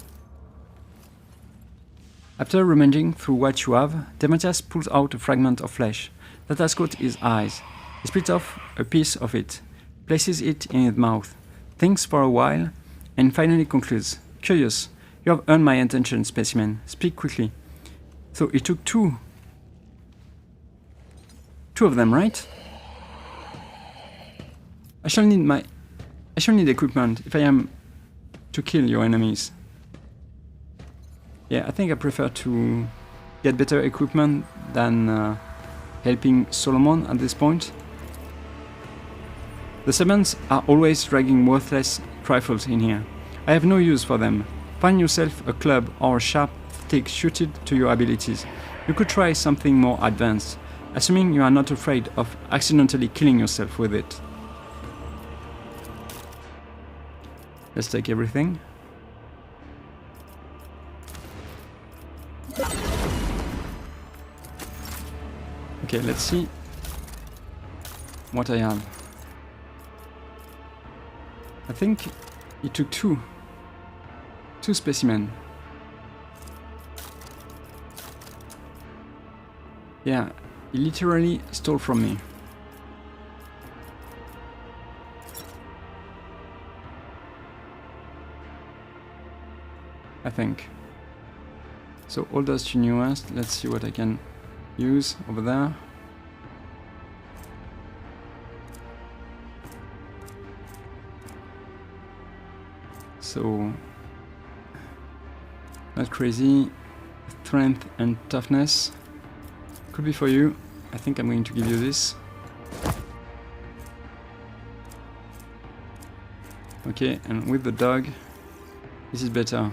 After rummaging through what you have, Devanthias pulls out a fragment of flesh that has caught his eyes. He splits off a piece of it, places it in his mouth, thinks for a while, and finally concludes, Curious, you have earned my attention, specimen. Speak quickly. So he took two of them, right? I shall need equipment if I am to kill your enemies. Yeah, I think I prefer to get better equipment than helping Solomon at this point. The servants are always dragging worthless trifles in here. I have no use for them. Find yourself a club or a sharp stick suited to your abilities. You could try something more advanced, assuming you are not afraid of accidentally killing yourself with it. Let's take everything. Okay, let's see what I have. I think he took two specimens. Yeah, he literally stole from me. I think. So all those two newest, let's see what I can use over there. So, not crazy. Strength and toughness. Could be for you. I think I'm going to give you this. Okay, and with the dog, this is better.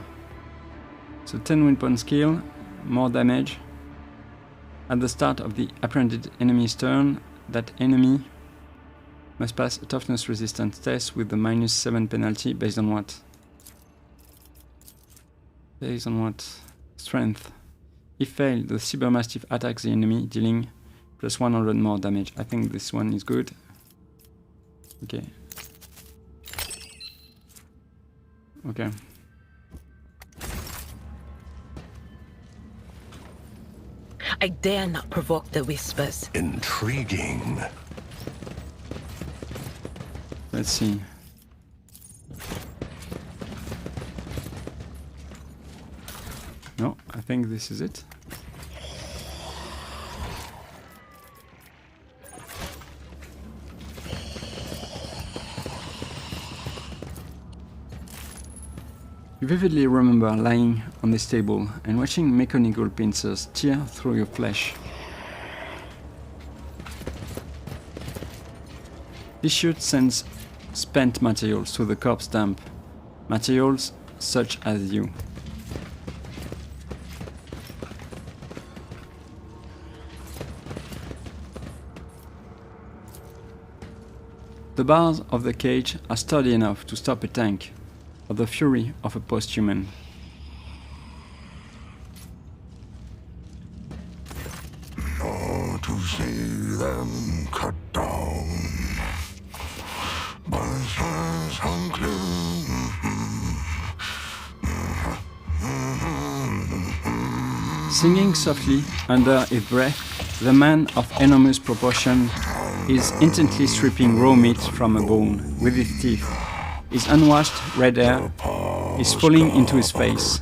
So 10 win point skill, more damage. At the start of the apprehended enemy's turn, that enemy must pass a toughness resistance test with the -7 penalty based on what? Based on what? Strength. If failed, the Cybermastiff attacks the enemy, dealing +100 more damage. I think this one is good. Okay. Okay. I dare not provoke the whispers. Intriguing. Let's see. No, I think this is it. You vividly remember lying on this table and watching mechanical pincers tear through your flesh. This chute sends spent materials to the corpse dump, materials such as you. The bars of the cage are sturdy enough to stop a tank, or the fury of a posthuman. Oh, to see them cut down. Singing softly under his breath, the man of enormous proportion is intently stripping raw meat from a bone with his teeth. His unwashed red hair is falling into his face.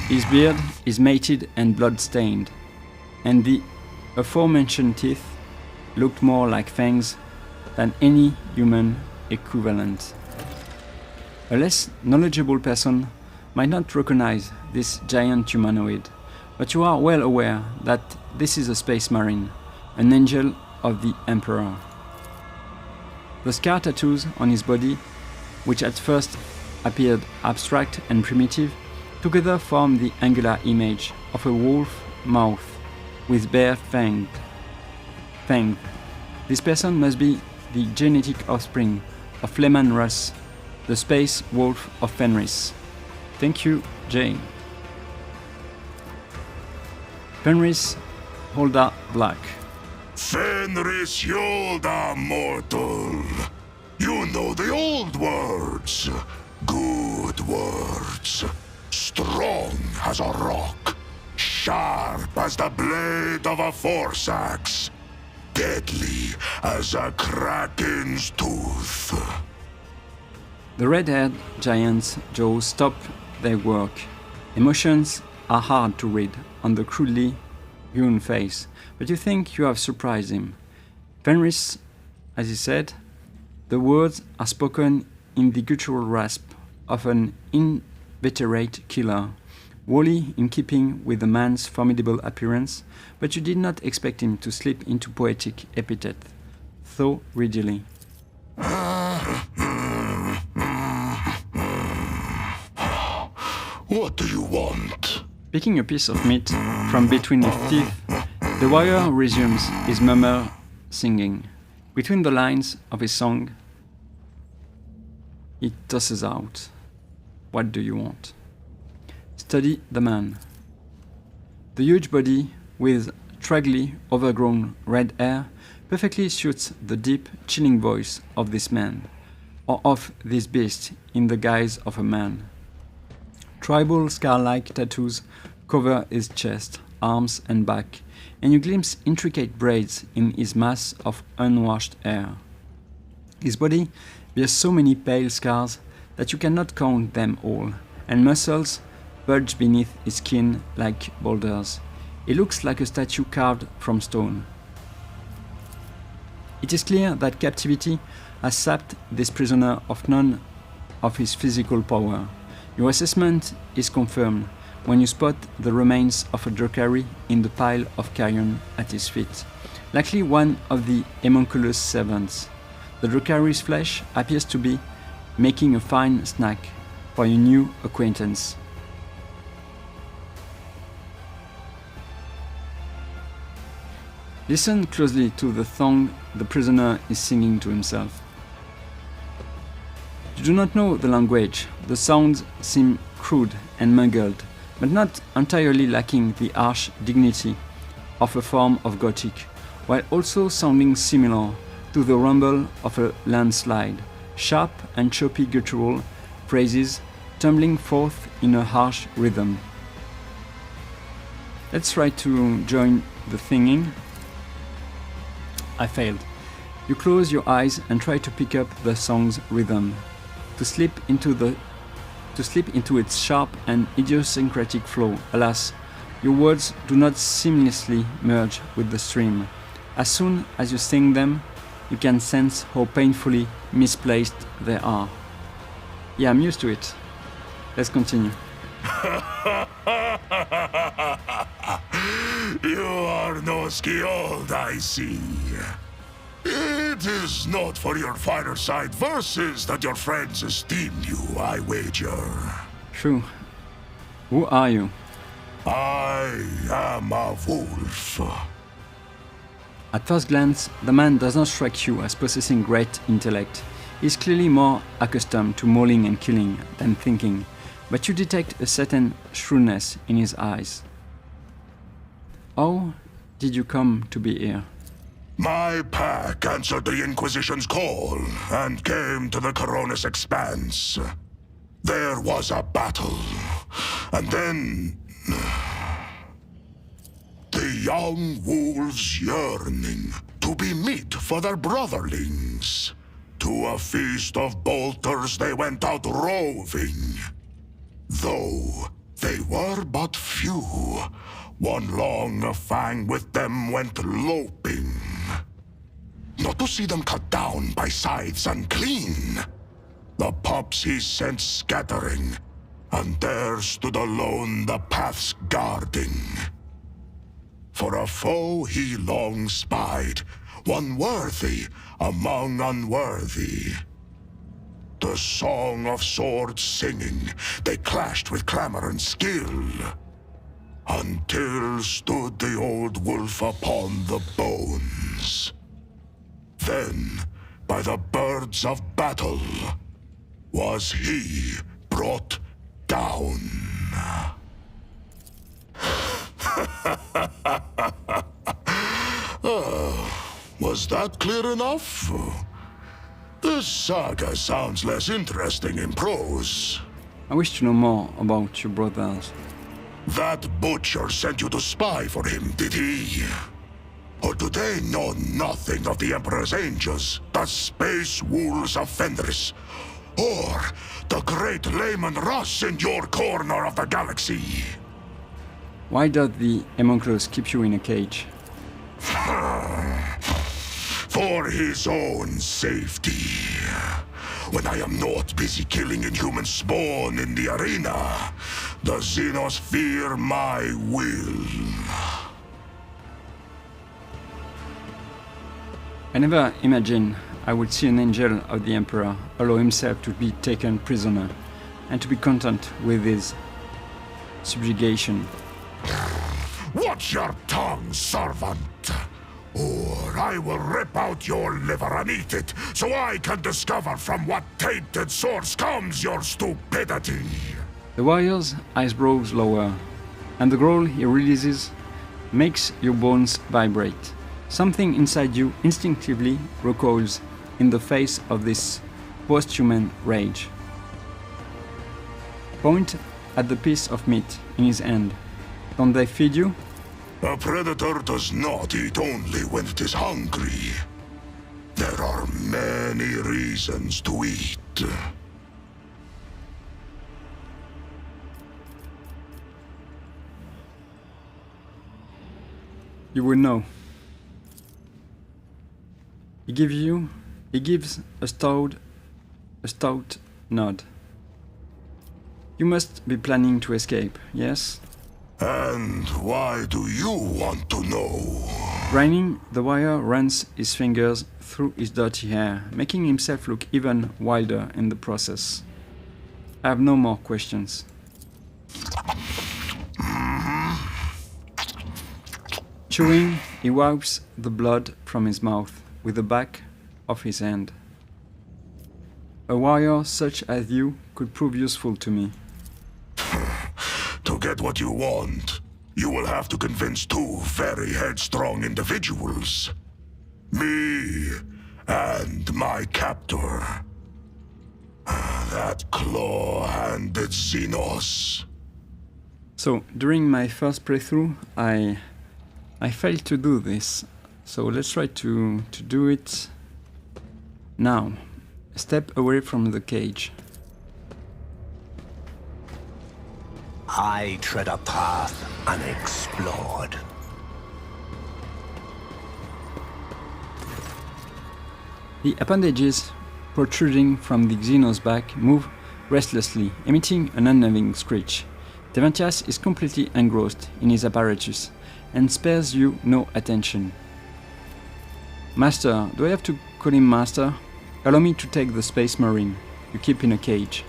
His beard is matted and blood-stained, and the aforementioned teeth looked more like fangs than any human equivalent. A less knowledgeable person might not recognize this giant humanoid, but you are well aware that this is a space marine, an angel of the Emperor. The scar tattoos on his body, which at first appeared abstract and primitive, together form the angular image of a wolf mouth with bare fangs. This person must be the genetic offspring of Lehman Russ, the space wolf of Fenris. Thank you, Jane. Fenris Holda Black. Fenris Yolda, mortal. You know the old words. Good words. Strong as a rock. Sharp as the blade of a force axe. Deadly as a kraken's tooth. The red-haired giant's jaws stop their work. Emotions are hard to read on the crudely hewn face, but you think you have surprised him. Fenris, as he said, the words are spoken in the guttural rasp of an inveterate killer, wholly in keeping with the man's formidable appearance, but you did not expect him to slip into poetic epithet so readily. What do you want? Picking a piece of meat from between his teeth, the warrior resumes his murmur singing. Between the lines of his song, he tosses out, "What do you want?" Study the man. The huge body, with straggly, overgrown red hair, perfectly suits the deep, chilling voice of this man, or of this beast in the guise of a man. Tribal scar-like tattoos cover his chest, arms and back, and you glimpse intricate braids in his mass of unwashed hair. His body bears so many pale scars that you cannot count them all, and muscles bulge beneath his skin like boulders. He looks like a statue carved from stone. It is clear that captivity has sapped this prisoner of none of his physical power. Your assessment is confirmed when you spot the remains of a Drukari in the pile of carrion at his feet, likely one of the homunculus servants. The Drukari's flesh appears to be making a fine snack for your new acquaintance. Listen closely to the song the prisoner is singing to himself. You do not know the language. The sounds seem crude and mangled, but not entirely lacking the harsh dignity of a form of Gothic, while also sounding similar to the rumble of a landslide, sharp and choppy guttural phrases tumbling forth in a harsh rhythm. Let's try to join the singing. I failed. You close your eyes and try to pick up the song's rhythm, to slip into its sharp and idiosyncratic flow. Alas, your words do not seamlessly merge with the stream. As soon as you sing them, you can sense how painfully misplaced they are. Yeah, I'm used to it. Let's continue. You are no skilled, I see. It is not for your fireside verses that your friends esteem you, I wager. True. Who are you? I am a wolf. At first glance, the man does not strike you as possessing great intellect. He is clearly more accustomed to mauling and killing than thinking, but you detect a certain shrewdness in his eyes. How did you come to be here? My pack answered the Inquisition's call and came to the Chtonos expanse. There was a battle, and then the young wolves yearning to be meat for their brotherlings. To a feast of bolters they went out roving. Though they were but few, one long fang with them went loping. Not to see them cut down by scythes unclean. The pups he sent scattering, and there stood alone the paths guarding. For a foe he long spied, one worthy among unworthy. The song of swords singing, they clashed with clamor and skill, until stood the old wolf upon the bones. Then, by the birds of battle, was he brought down. Was that clear enough? This saga sounds less interesting in prose. I wish to know more about your brothers. That butcher sent you to spy for him, did he? Or do they know nothing of the Emperor's angels, the space wolves of Fenris, or the great layman Russ in your corner of the galaxy? Why does the homunculus keep you in a cage? For his own safety. When I am not busy killing inhuman spawn in the arena, the Xenos fear my will. I never imagined I would see an angel of the Emperor allow himself to be taken prisoner and to be content with his subjugation. Watch your tongue, servant, or I will rip out your liver and eat it, so I can discover from what tainted source comes your stupidity. The warrior's eyebrows lower, and the growl he releases makes your bones vibrate. Something inside you instinctively recoils in the face of this post-human rage. Point at the piece of meat in his hand. Don't they feed you? A predator does not eat only when it is hungry. There are many reasons to eat. You will know. He gives a stout nod. You must be planning to escape, yes? And why do you want to know? Grinning, the warrior runs his fingers through his dirty hair, making himself look even wilder in the process. I have no more questions. Chewing, he wipes the blood from his mouth with the back of his hand. A warrior such as you could prove useful to me. To get what you want, you will have to convince two very headstrong individuals. Me and my captor. That claw-handed Xenos. So, during my first playthrough, I failed to do this. So let's try to do it now. Step away from the cage. I tread a path unexplored. The appendages protruding from the Xenos back move restlessly, emitting an unnerving screech. Deventias is completely engrossed in his apparatus and spares you no attention. Master, do I have to call him Master? Allow me to take the Space Marine you keep in a cage.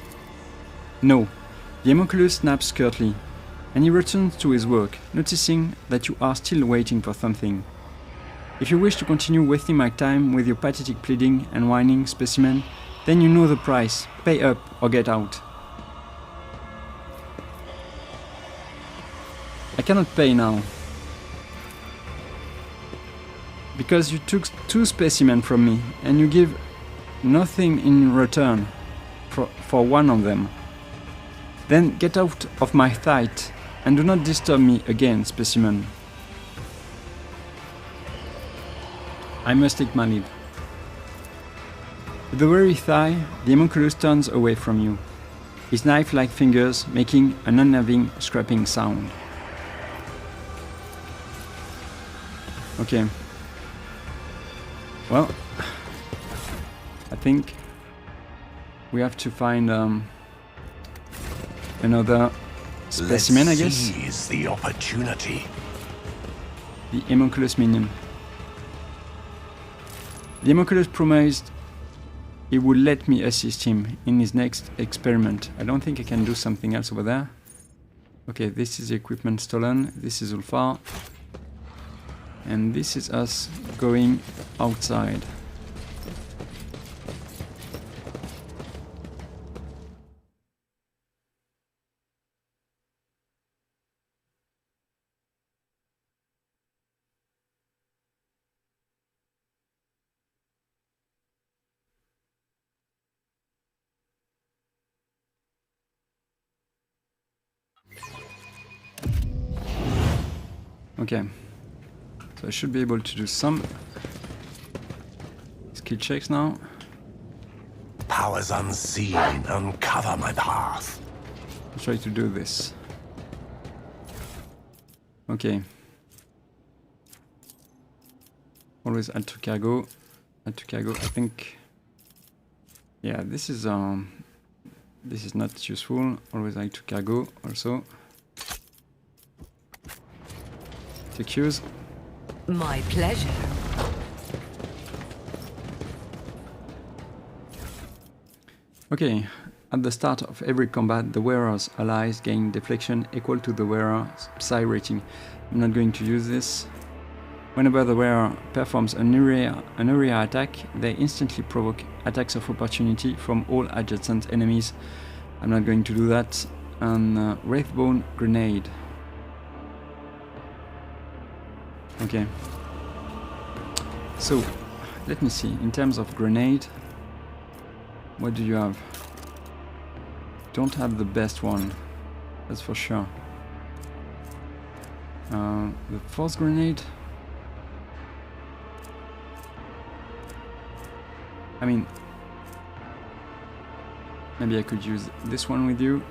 No. The homunculus snaps curtly, and he returns to his work, noticing that you are still waiting for something. If you wish to continue wasting my time with your pathetic pleading and whining, specimen, then you know the price. Pay up or get out. I cannot pay now. Because you took 2 specimens from me, and you give nothing in return for one of them. Then get out of my sight, and do not disturb me again, specimen. I must take my leave. With the weary sigh, the homunculus turns away from you, his knife-like fingers making an unnerving scraping sound. Okay. Well, I think we have to find another specimen, I guess. Let's seize the opportunity. The homunculus minion. The homunculus promised he would let me assist him in his next experiment. I don't think I can do something else over there. Okay, this is the equipment stolen. This is Ulfar. And this is us going outside. Okay. So I should be able to do some skill checks now. Powers unseen, uncover my path. I'll try to do this. Okay. Always add to cargo. Add to cargo. I think. Yeah, this is not useful. Always add to cargo also. Take use. My pleasure. Okay, at the start of every combat, the wearer's allies gain deflection equal to the wearer's psi rating. I'm not going to use this. Whenever the wearer performs an area attack, they instantly provoke attacks of opportunity from all adjacent enemies. I'm not going to do that. And Wraithbone Grenade. Okay. So, let me see. In terms of grenade, what do you have? Don't have the best one, that's for sure. The force grenade. I mean, maybe I could use this one with you.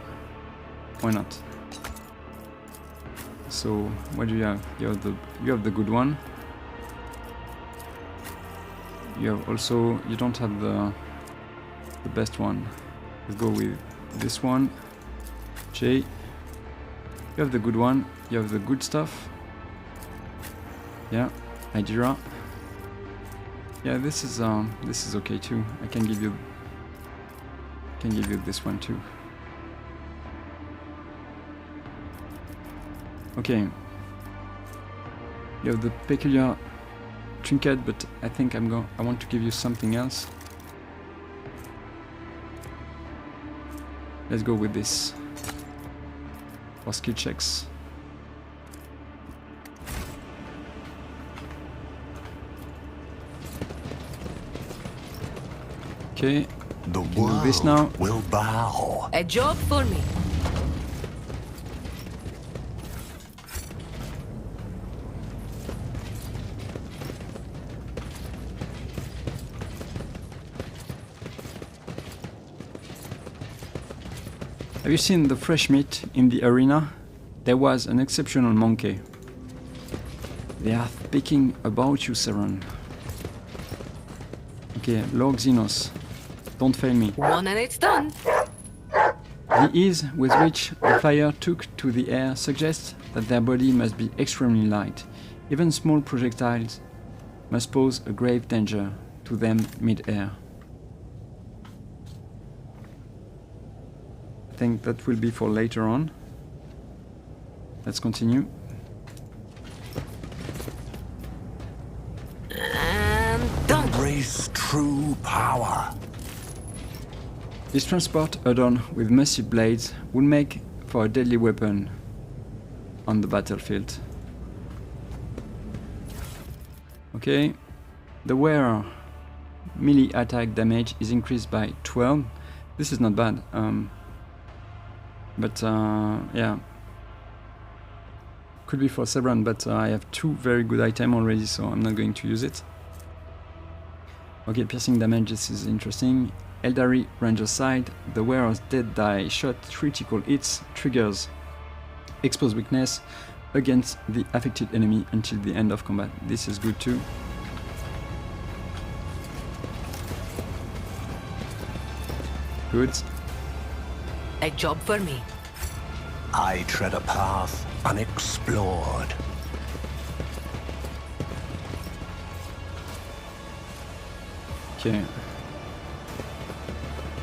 Why not? So, what do you have? You have the good one. You have also, you don't have the best one. Let's go with this one. J. You have the good one. You have the good stuff. Yeah, Hydra. Yeah, this is okay too. I can give you this one too. Okay. You have the peculiar trinket, but I think I want to give you something else. Let's go with this for skill checks. Okay, The we can do this now. will bow. A job for me. Have you seen the fresh meat in the arena? There was an exceptional monkey. They are speaking about you, Seren. Okay, Lord Xenos, don't fail me. One and it's done. The ease with which the fire took to the air suggests that their body must be extremely light. Even small projectiles must pose a grave danger to them mid-air. I think that will be for later on. Let's continue. Embrace true power. This transport adorned with massive blades would make for a deadly weapon on the battlefield. Okay, the wearer melee attack damage is increased by 12. This is not bad, but yeah, could be for Sebran, but I have 2 very good items already, so I'm not going to use it. Okay, piercing damage, this is interesting. Eldari Ranger side, the wearer's dead die shot critical hits triggers expose weakness against the affected enemy until the end of combat. This is good too. Good. A job for me. I tread a path unexplored. Okay.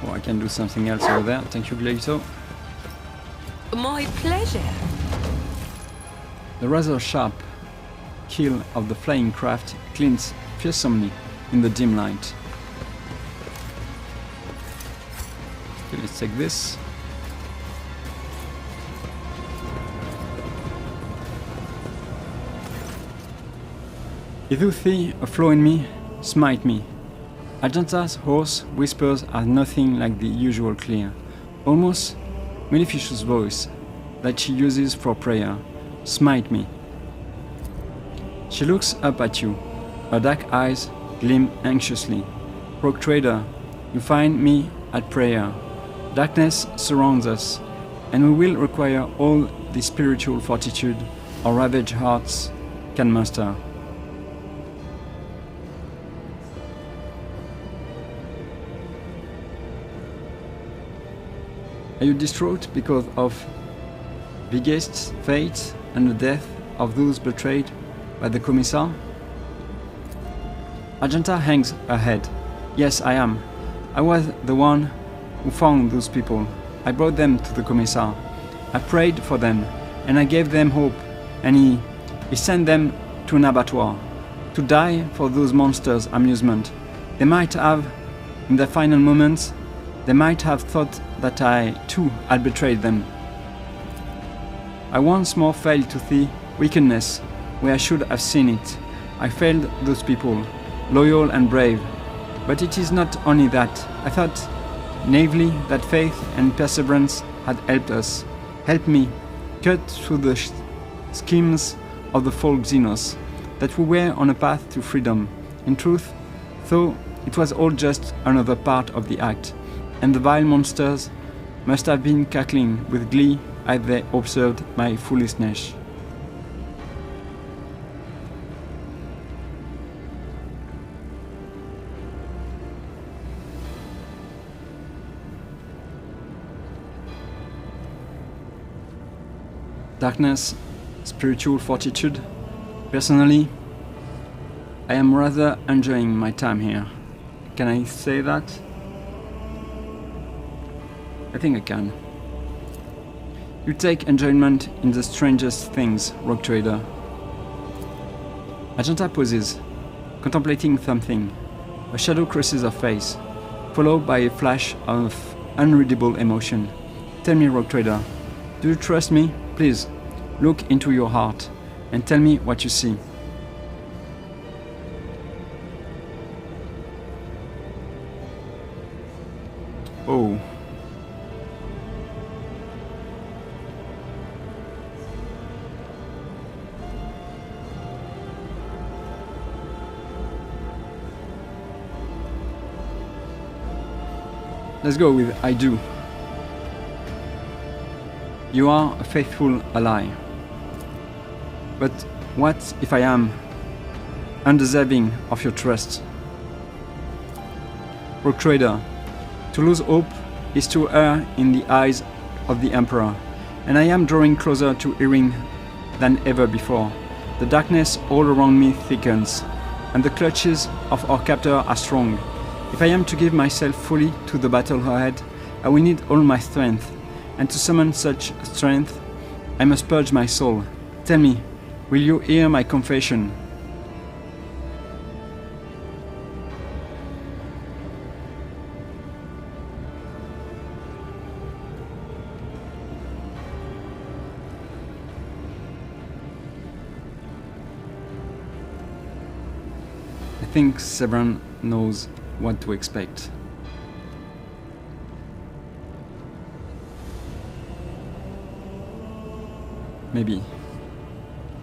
Oh, I can do something else over there. Thank you, Glito. My pleasure. The rather sharp keel of the flying craft glints fearsomely in the dim light. Okay, let's take this. Iduthi, a flaw in me, smite me. Argenta's hoarse whispers are nothing like the usual clear, almost mellifluous voice that she uses for prayer. Smite me. She looks up at you. Her dark eyes gleam anxiously. Rogue Trader, you find me at prayer. Darkness surrounds us, and we will require all the spiritual fortitude our ravaged hearts can muster. Are you distraught because of Vigest's fate and the death of those betrayed by the Commissar? Argenta hangs her head. Yes, I am. I was the one who found those people. I brought them to the Commissar. I prayed for them, and I gave them hope, and he sent them to an abattoir, to die for those monsters' amusement. They might have, in their final moments, they might have thought that I, too, had betrayed them. I once more failed to see wickedness where I should have seen it. I failed those people, loyal and brave. But it is not only that. I thought naively that faith and perseverance had helped us, helped me, cut through the schemes of the folk Xenos, that we were on a path to freedom. In truth, though, it was all just another part of the act, and the vile monsters must have been cackling with glee as they observed my foolishness. Darkness, spiritual fortitude. Personally, I am rather enjoying my time here. Can I say that? I think I can. You take enjoyment in the strangest things, Rogue Trader. Argenta pauses, contemplating something. A shadow crosses her face, followed by a flash of unreadable emotion. Tell me, Rogue Trader, do you trust me? Please, look into your heart and tell me what you see. Oh. Let's go with I do. You are a faithful ally. But what if I am undeserving of your trust? Rogue Trader, to lose hope is to err in the eyes of the Emperor, and I am drawing closer to Yrliet than ever before. The darkness all around me thickens. and the clutches of our captor are strong. If I am to give myself fully to the battle ahead, I will need all my strength, and to summon such strength, I must purge my soul. Tell me, will you hear my confession? I think Severin knows what to expect. Maybe.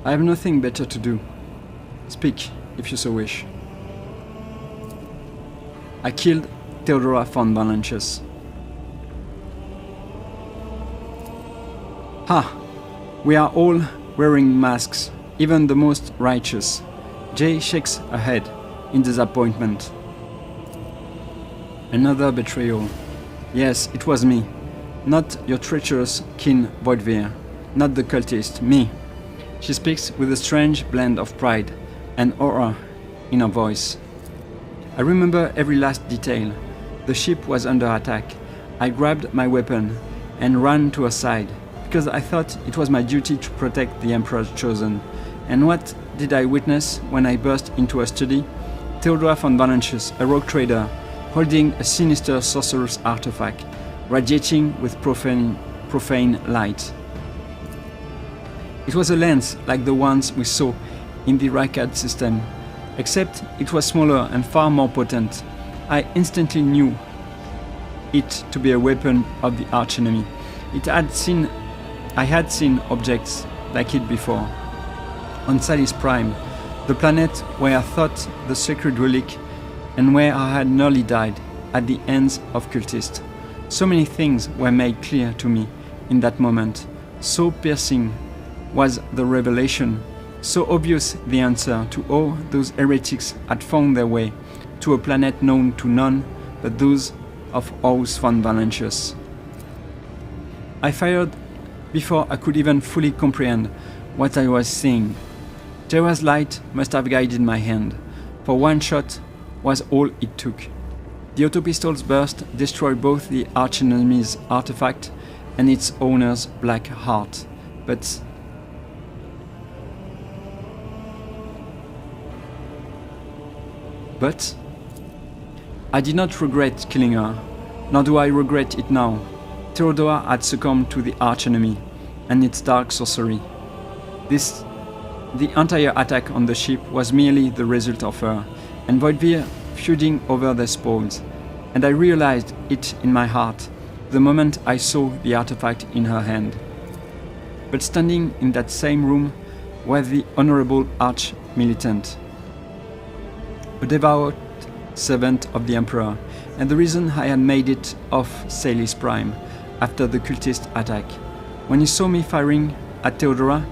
I have nothing better to do. Speak, if you so wish. I killed Theodora von Valancius. Ha! We are all wearing masks, even the most righteous. Jay shakes her head in disappointment. Another betrayal. Yes, it was me. Not your treacherous kin Voidveer. Not the cultist, me. She speaks with a strange blend of pride and horror in her voice. I remember every last detail. The ship was under attack. I grabbed my weapon and ran to her side, because I thought it was my duty to protect the Emperor's chosen. And what did I witness when I burst into her study? Theodora von Valancius, a rogue trader, holding a sinister sorcerer's artifact, radiating with profane light. It was a lens like the ones we saw in the Rykad system, except it was smaller and far more potent. I instantly knew it to be a weapon of the archenemy. I had seen objects like it before. On Salis Prime, the planet where I thought the sacred relic and where I had nearly died at the hands of cultists. So many things were made clear to me in that moment. So piercing was the revelation, so obvious the answer to how those heretics had found their way to a planet known to none but those of House von Valancius. I fired before I could even fully comprehend what I was seeing. Terra's light must have guided my hand, for one shot was all it took. The autopistol's burst destroyed both the archenemy's artifact and its owner's black heart, but I did not regret killing her, nor do I regret it now. Theodora had succumbed to the archenemy and its dark sorcery. The entire attack on the ship was merely the result of her and Voidveer feuding over their spoils, and I realized it in my heart the moment I saw the artifact in her hand. But standing in that same room was the honorable arch-militant, a devout servant of the Emperor, and the reason I had made it off Salis Prime after the cultist attack. When he saw me firing at Theodora,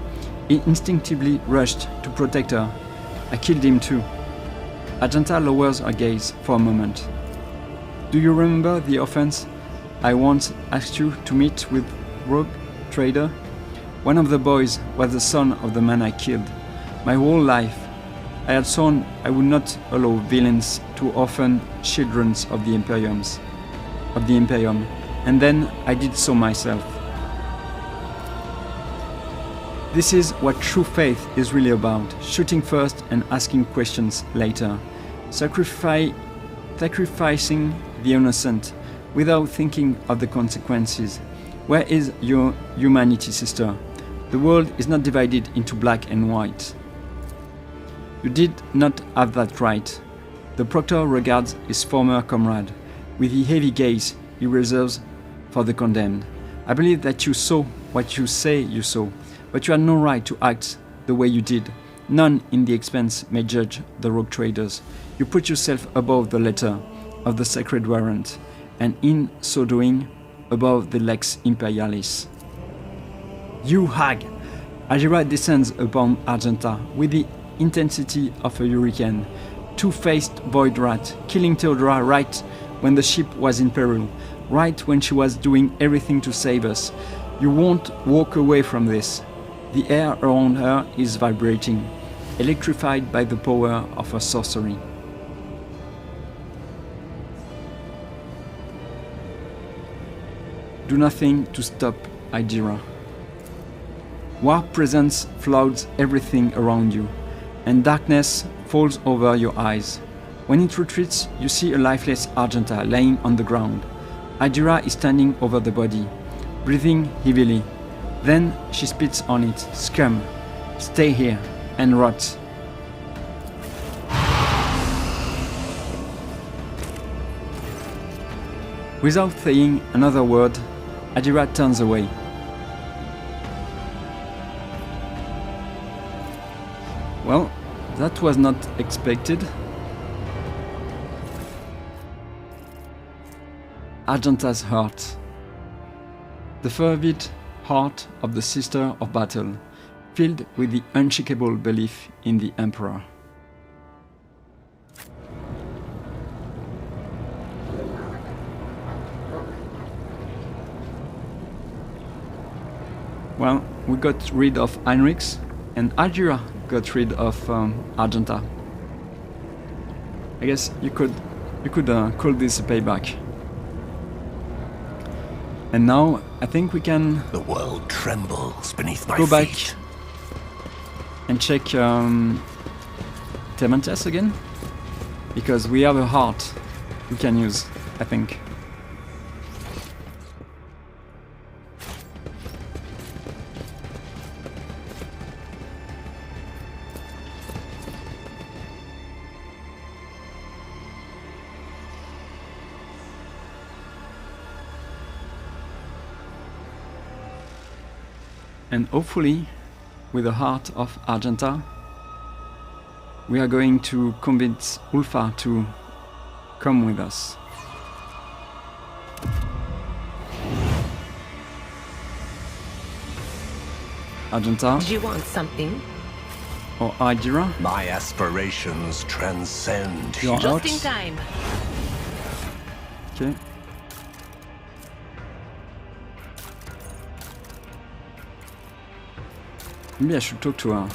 he instinctively rushed to protect her. I killed him too. Argenta lowers her gaze for a moment. Do you remember the offense I once asked you to meet with rogue trader? One of the boys was the son of the man I killed. My whole life I had sworn I would not allow villains to orphan children of the Imperium, and then I did so myself. This is what true faith is really about, shooting first and asking questions later, sacrificing the innocent without thinking of the consequences. Where is your humanity, sister? The world is not divided into black and white. You did not have that right. The Proctor regards his former comrade with the heavy gaze he reserves for the condemned. I believe that you saw what you say you saw, but you had no right to act the way you did. None in the expanse may judge the rogue traders. You put yourself above the letter of the sacred warrant, and in so doing, above the lex imperialis. You hag! Algira descends upon Argenta with the intensity of a hurricane. Two-faced void rat, killing Theodora right when the ship was in peril, right when she was doing everything to save us. You won't walk away from this. The air around her is vibrating. electrified by the power of her sorcery. Do nothing to stop Ydira. Warp presence floods everything around you, and darkness falls over your eyes. When it retreats, you see a lifeless Argenta laying on the ground. Ydira is standing over the body, breathing heavily. Then she spits on it. Scum, stay here and rot. Without saying another word, Ydira turns away. Well, that was not expected. Argenta's heart. The fervid heart of the Sister of Battle, filled with the unshakable belief in the Emperor. Well, we got rid of Heinrichs, and Ydira got rid of Argenta. I guess you could call this a payback. And now I think we can The world trembles beneath my go back feet. and check Temantias again, because we have a heart we can use, I think. And hopefully, with the heart of Argenta, we are going to convince Ulfar to come with us. Argenta Do you want something? or Ydira, My aspirations transcend you're Just out. in time. Okay. Maybe I should talk to her.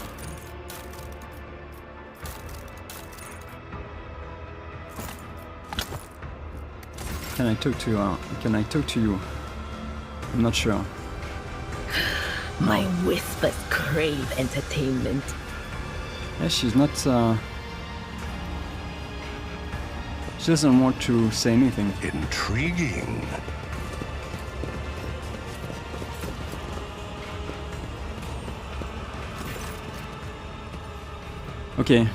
Can I talk to her? Can I talk to you? I'm not sure. My whispers crave entertainment. Yeah, she's not. She doesn't want to say anything. Intriguing. Okay.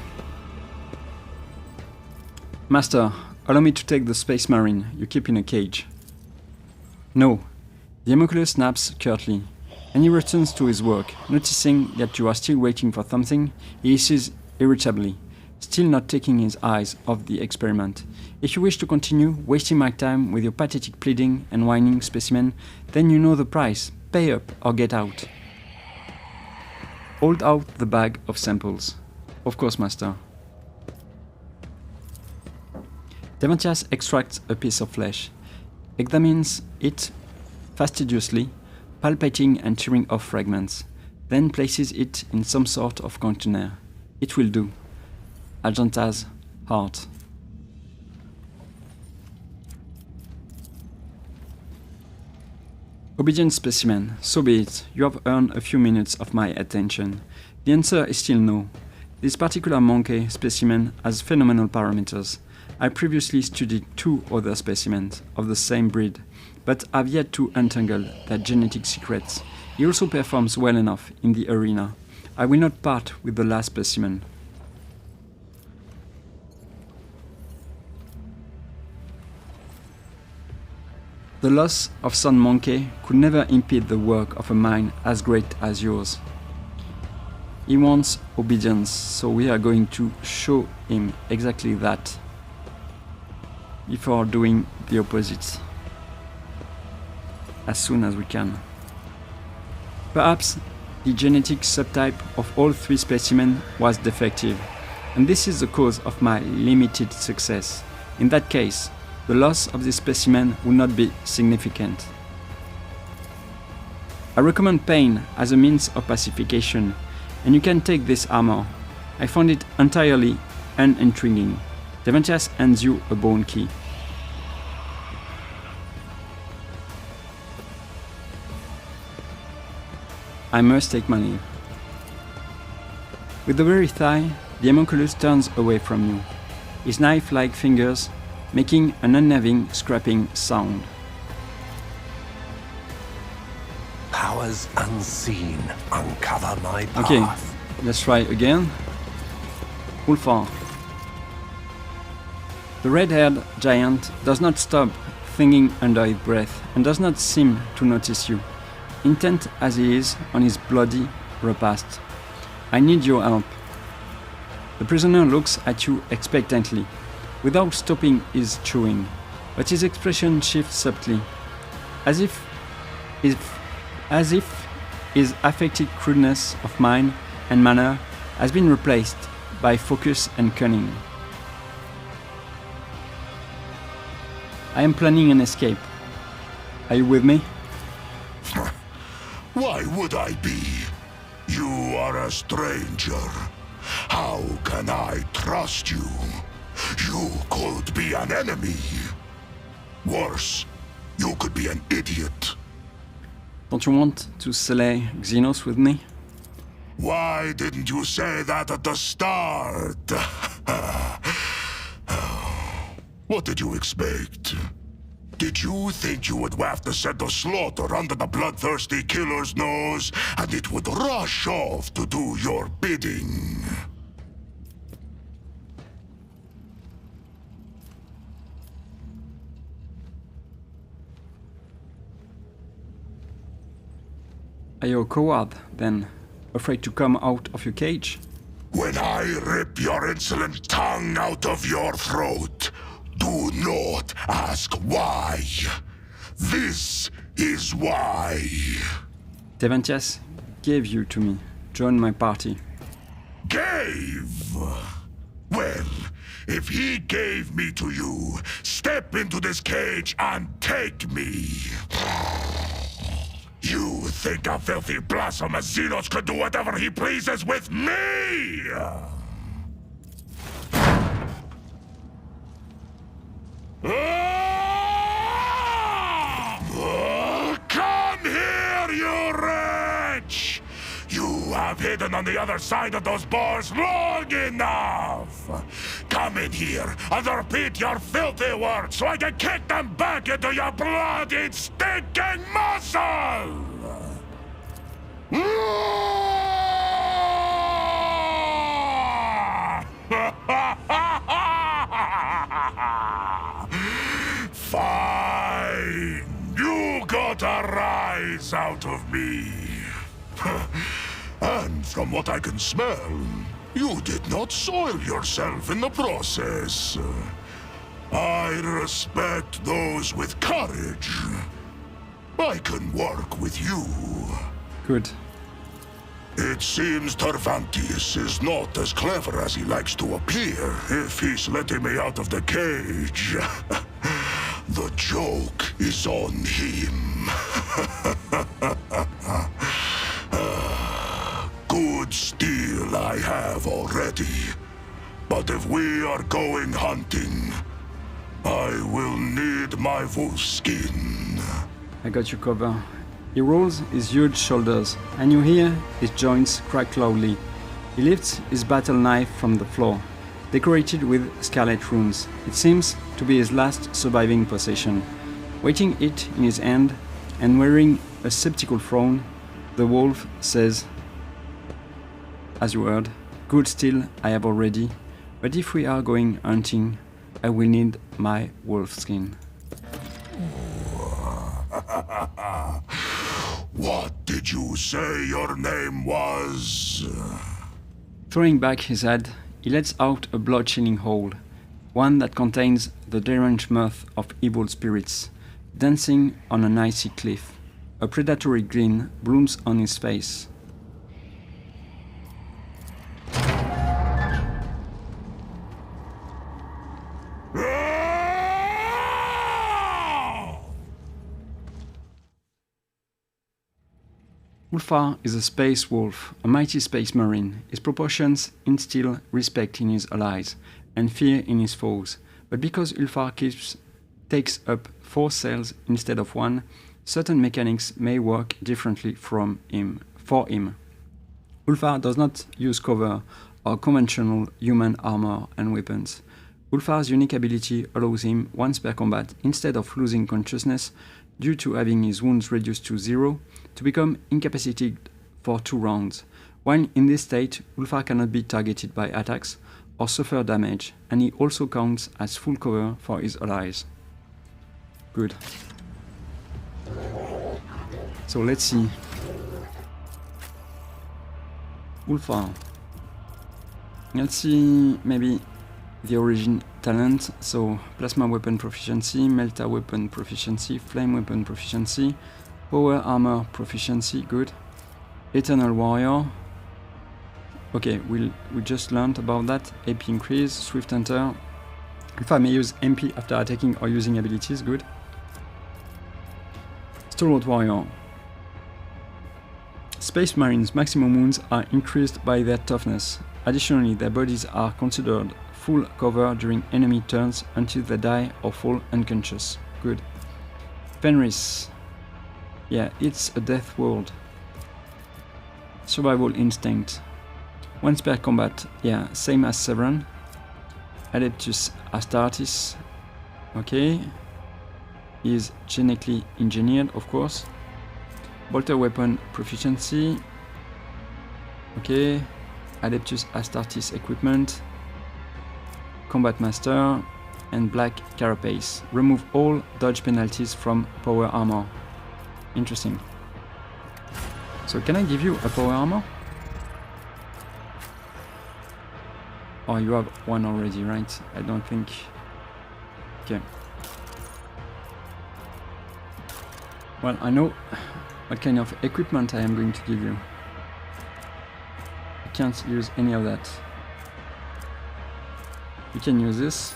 Master, allow me to take the Space Marine you keep in a cage. No. The homunculus snaps curtly, and he returns to his work. Noticing that you are still waiting for something, he hisses irritably, still not taking his eyes off the experiment. If you wish to continue wasting my time with your pathetic pleading and whining specimen, then you know the price. Pay up or get out. Hold out the bag of samples. Of course, master. Temantias extracts a piece of flesh, examines it fastidiously, palpating and tearing off fragments, then places it in some sort of container. It will do. Argenta's heart. Obedient specimen, so be it. You have earned a few minutes of my attention. The answer is still no. This particular monkey specimen has phenomenal parameters. I previously studied 2 other specimens of the same breed, but have yet to untangle their genetic secrets. He also performs well enough in the arena. I will not part with the last specimen. The loss of Sun Monkey could never impede the work of a mind as great as yours. He wants obedience, so we are going to show him exactly that before doing the opposite as soon as we can. Perhaps the genetic subtype of all 3 specimens was defective, and this is the cause of my limited success. In that case, the loss of this specimen will not be significant. I recommend pain as a means of pacification, and you can take this armor. I found it entirely unintriguing. Deventias hands you a bone key. I must take my leave. With the very thigh, the homunculus turns away from you, his knife-like fingers making an unnerving scraping sound. Powers unseen uncover my path. Okay, let's try again. Ulfar. The red-haired giant does not stop thinking under his breath and does not seem to notice you, intent as he is on his bloody repast. I need your help. The prisoner looks at you expectantly, without stopping his chewing, but his expression shifts subtly, as if his affected crudeness of mind and manner has been replaced by focus and cunning. I am planning an escape. Are you with me? Why would I be? You are a stranger. How can I trust you? You could be an enemy. Worse, you could be an idiot. Don't you want to slay Xenos with me? Why didn't you say that at the start? What did you expect? Did you think you would waft the scent of slaughter under the bloodthirsty killer's nose, and it would rush off to do your bidding? Are you a coward, then? Afraid to come out of your cage? When I rip your insolent tongue out of your throat, do not ask why. This is why. Deventias gave you to me. Join my party. Gave? Well, if he gave me to you, step into this cage and take me. You think a filthy blasphemous Xenos could do whatever he pleases with me? Come here, you wretch! You have hidden on the other side of those bars long enough! Come in here and repeat your filthy words so I can kick them back into your bloody, stinking muscle! Fine! You got a rise out of me. And from what I can smell, you did not soil yourself in the process. I respect those with courage. I can work with you. Good. It seems Tervantius is not as clever as he likes to appear if he's letting me out of the cage. The joke is on him. Good steel I have already. But if we are going hunting, I will need my wolf skin. I got you covered. He rolls his huge shoulders, and you hear his joints crack loudly. He lifts his battle knife from the floor, decorated with scarlet runes. It seems to be his last surviving possession. Weighting it in his hand, and wearing a skeptical frown, the wolf says, as you heard, good steel I have already, but if we are going hunting, I will need my wolf skin. What did you say your name was? Throwing back his head, he lets out a blood-chilling howl, one that contains the deranged mirth of evil spirits, dancing on an icy cliff. A predatory grin blooms on his face. Ulfar is a space wolf, a mighty space marine. His proportions instill respect in his allies and fear in his foes. But because Ulfar takes up 4 cells instead of 1, certain mechanics may work differently for him. Ulfar does not use cover or conventional human armor and weapons. Ulfar's unique ability allows him, once per combat, instead of losing consciousness due to having his wounds reduced to 0, to become incapacitated for 2 rounds. While in this state, Ulfar cannot be targeted by attacks or suffer damage, and he also counts as full cover for his allies. Good. So let's see. Ulfar. Let's see maybe the origin talent. So plasma weapon proficiency, melta weapon proficiency, flame weapon proficiency, power armor proficiency, good. Eternal warrior. Okay, we just learned about that. AP increase, swift hunter. Ulfar may use MP after attacking or using abilities, good. Stalwart warrior. Space Marines' maximum wounds are increased by their toughness. Additionally, their bodies are considered full cover during enemy turns until they die or fall unconscious. Good. Fenris. Yeah, it's a death world. Survival instinct. Once per combat, yeah, same as Severan. Adeptus Astartes. Okay. He is genetically engineered, of course. Bolter weapon proficiency. Okay. Adeptus Astartes equipment. Combat master. And black carapace. Remove all dodge penalties from power armor. Interesting. So can I give you a power armor? Oh, you have one already, right? I don't think... Okay. Well, I know what kind of equipment I am going to give you. I can't use any of that. You can use this.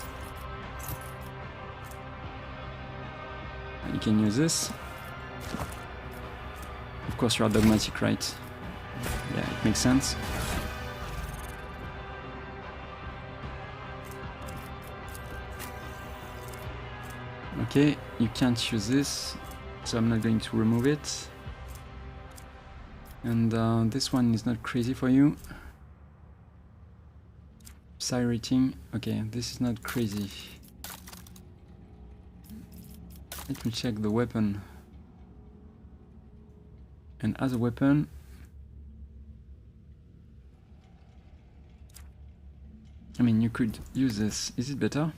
You can use this. Of course you are dogmatic, right? Yeah, it makes sense. Okay, you can't use this, so I'm not going to remove it. And this one is not crazy for you. Psi rating, okay, this is not crazy. Let me check the weapon. And as a weapon, I mean, you could use this. Is it better?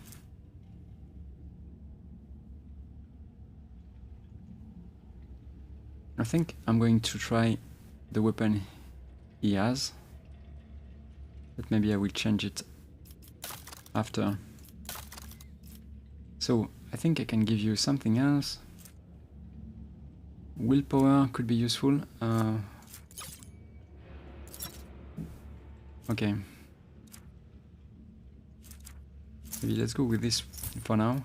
I think I'm going to try the weapon he has, but maybe I will change it after. So I think I can give you something else. Willpower could be useful. Okay. Maybe let's go with this for now.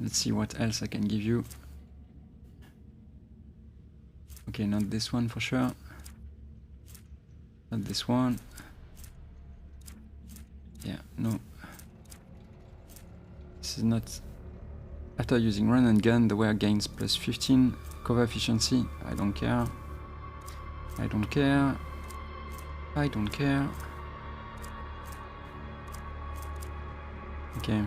Let's see what else I can give you. Okay, not this one for sure. Not this one. Yeah, no. This is not... After using run and gun, the wearer gains plus 15 cover efficiency. I don't care. I don't care. I don't care. Okay.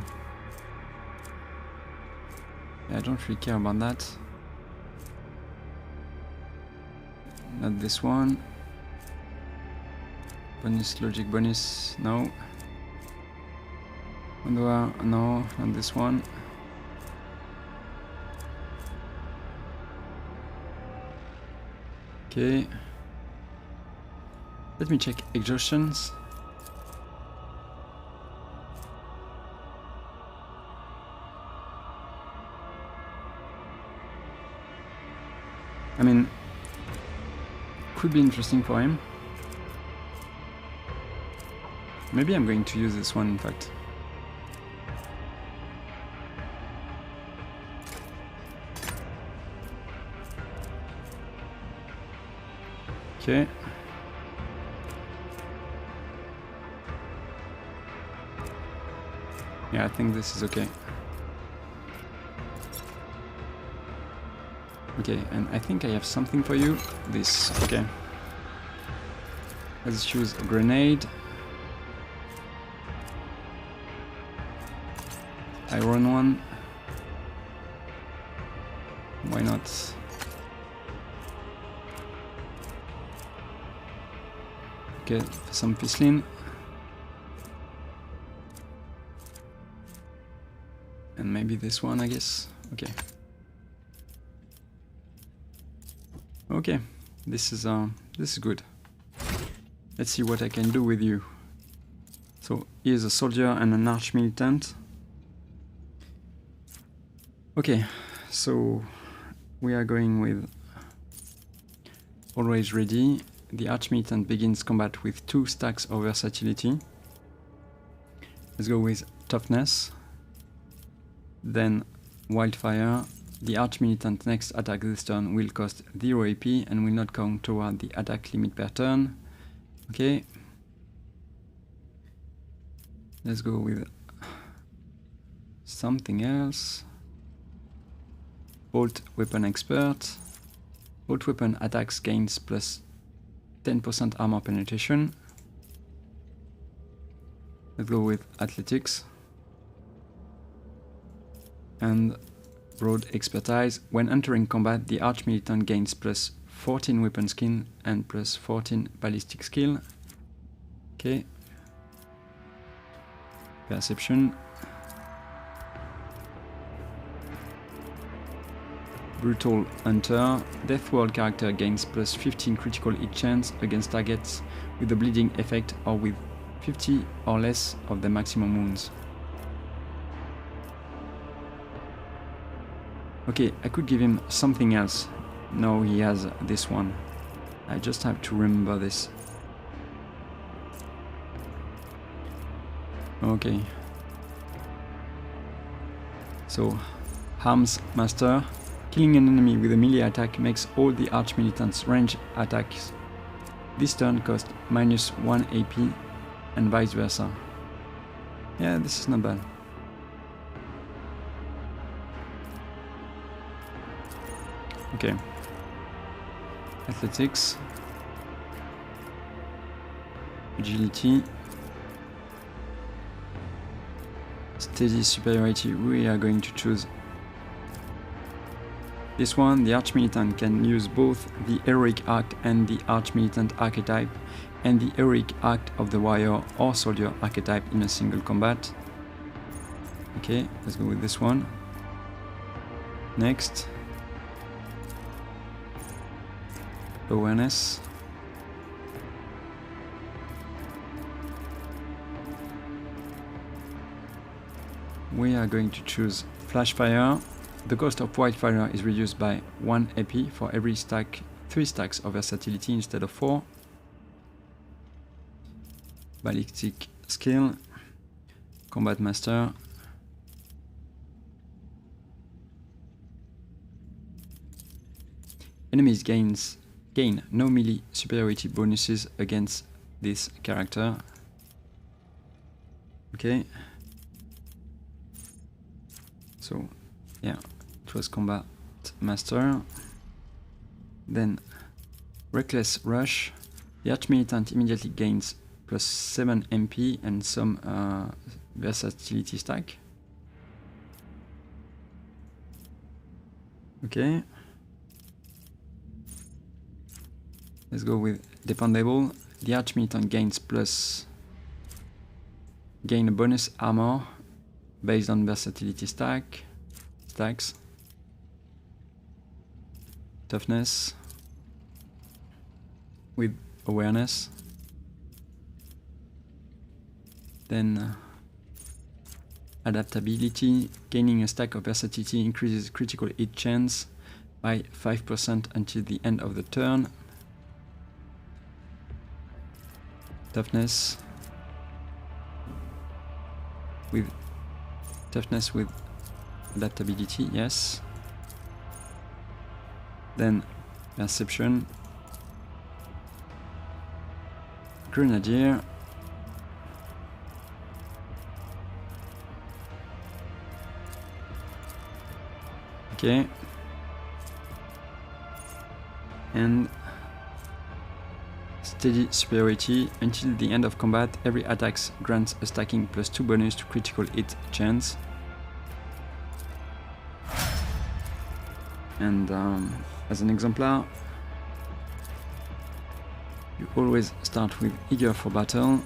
I don't really care about that. Not this one. Bonus, logic bonus, no. No, not this one. Okay. Let me check exhaustions. I mean, could be interesting for him. Maybe I'm going to use this one, in fact. Okay. Yeah, I think this is okay. Okay, and I think I have something for you. This, okay. Let's choose a grenade. Iron one. Why not? Okay, some pislin. And maybe this one, I guess. Okay. Okay, this is good. Let's see what I can do with you. So here's a soldier and an arch militant. Okay, so we are going with always ready. The arch militant begins combat with 2 stacks of versatility. Let's go with toughness. Then wildfire. The arch militant next attack this turn will cost 0 AP and will not count toward the attack limit per turn. Okay. Let's go with something else. Bolt weapon expert. Bolt weapon attacks gains plus 10% armor penetration. Let's go with athletics. And broad expertise. When entering combat, the arch militant gains plus 14 weapon skill and plus 14 ballistic skill. Okay. Perception. Brutal Hunter. Death World character gains plus 15 critical hit chance against targets with a bleeding effect or with 50 or less of the maximum wounds. Okay, I could give him something else. No, he has this one. I just have to remember this. Okay. So, Harms Master. Killing an enemy with a melee attack makes all the arch militants' range attacks this turn cost minus 1 AP and vice versa. Yeah, this is not bad. Okay. Athletics. Agility. Steady superiority. We are going to choose this one. The Arch-Militant can use both the Heroic Act and the Arch-Militant archetype, and the Heroic Act of the Warrior or Soldier archetype in a single combat. Okay, let's go with this one. Next. Awareness. We are going to choose Flash Fire. The cost of Wildfire is reduced by 1 AP for every stack, 3 stacks of versatility instead of 4. Ballistic Skill. Combat Master. Enemies gain no melee superiority bonuses against this character. Okay. So, yeah, it was Combat Master. Then, Reckless Rush. The Arch-Militant immediately gains plus 7 MP and some versatility stack. Okay. Let's go with Dependable. The Arch-Militant gain a bonus armor based on versatility stacks. Toughness with awareness. Then adaptability. Gaining a stack of versatility increases critical hit chance by 5% until the end of the turn. Toughness with adaptability, yes. Then perception. Grenadier. Okay. And steady superiority. Until the end of combat, every attack grants a stacking +2 bonus to critical hit chance. And as an exemplar, you always start with eager for battle.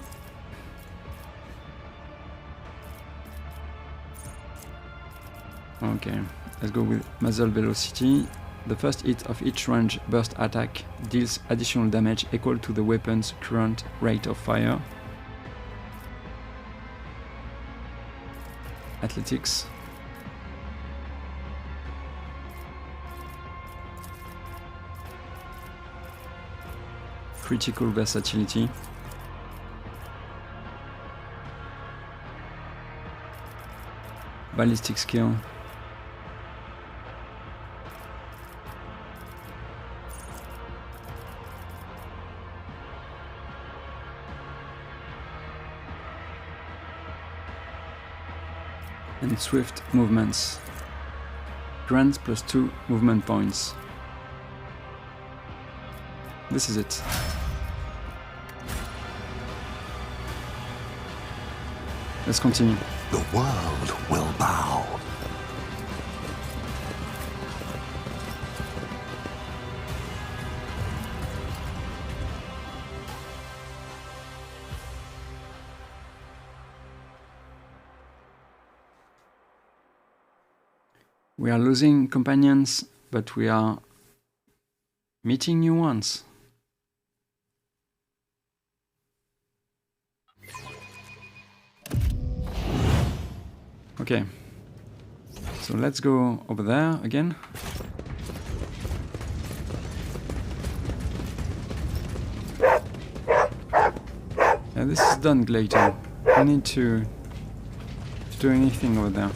Okay, let's go with muzzle velocity. The first hit of each range burst attack deals additional damage equal to the weapon's current rate of fire. Athletics. Critical versatility. Ballistic skill. And swift movements. Grants +2 movement points. This is it. Let's continue. The world will bow. We are losing companions, but we are meeting new ones. Okay, so let's go over there again. Yeah, this is done, Glayton. I need to do anything over there.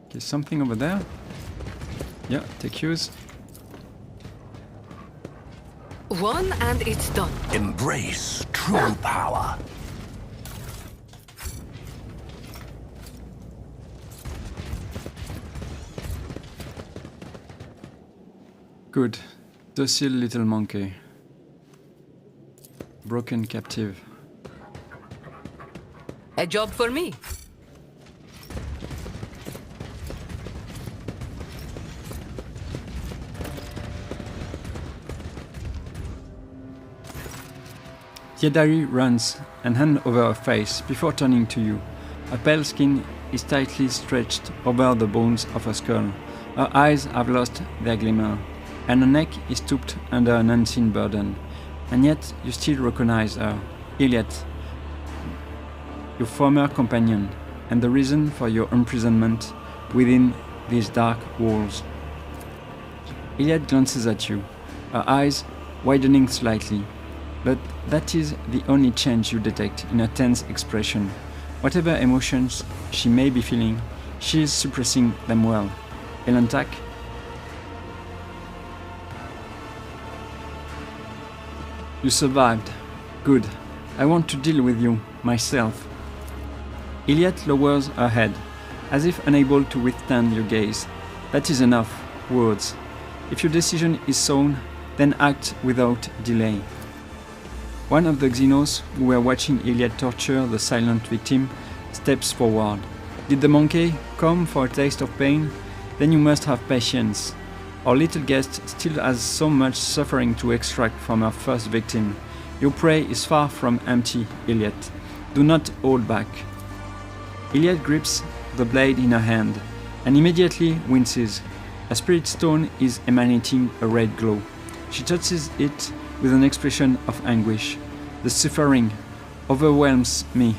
Okay, something over there. Yeah, take use. One and it's done. Embrace true power. Good. Docile little monkey. Broken captive. A job for me. Yedari runs and hand over her face before turning to you. Her pale skin is tightly stretched over the bones of her skull. Her eyes have lost their glimmer, and her neck is stooped under an unseen burden. And yet you still recognize her, Yrliet, your former companion, and the reason for your imprisonment within these dark walls. Yrliet glances at you, her eyes widening slightly. But that is the only change you detect in her tense expression. Whatever emotions she may be feeling, she is suppressing them well. Elantak? You survived. Good. I want to deal with you, myself. Yrliet lowers her head, as if unable to withstand your gaze. That is enough. Words. If your decision is sound, then act without delay. One of the Xenos who were watching Yrliet torture the silent victim steps forward. Did the monkey come for a taste of pain? Then you must have patience. Our little guest still has so much suffering to extract from her first victim. Your prey is far from empty, Yrliet. Do not hold back. Yrliet grips the blade in her hand and immediately winces. A spirit stone is emanating a red glow. She touches it with an expression of anguish. The suffering overwhelms me.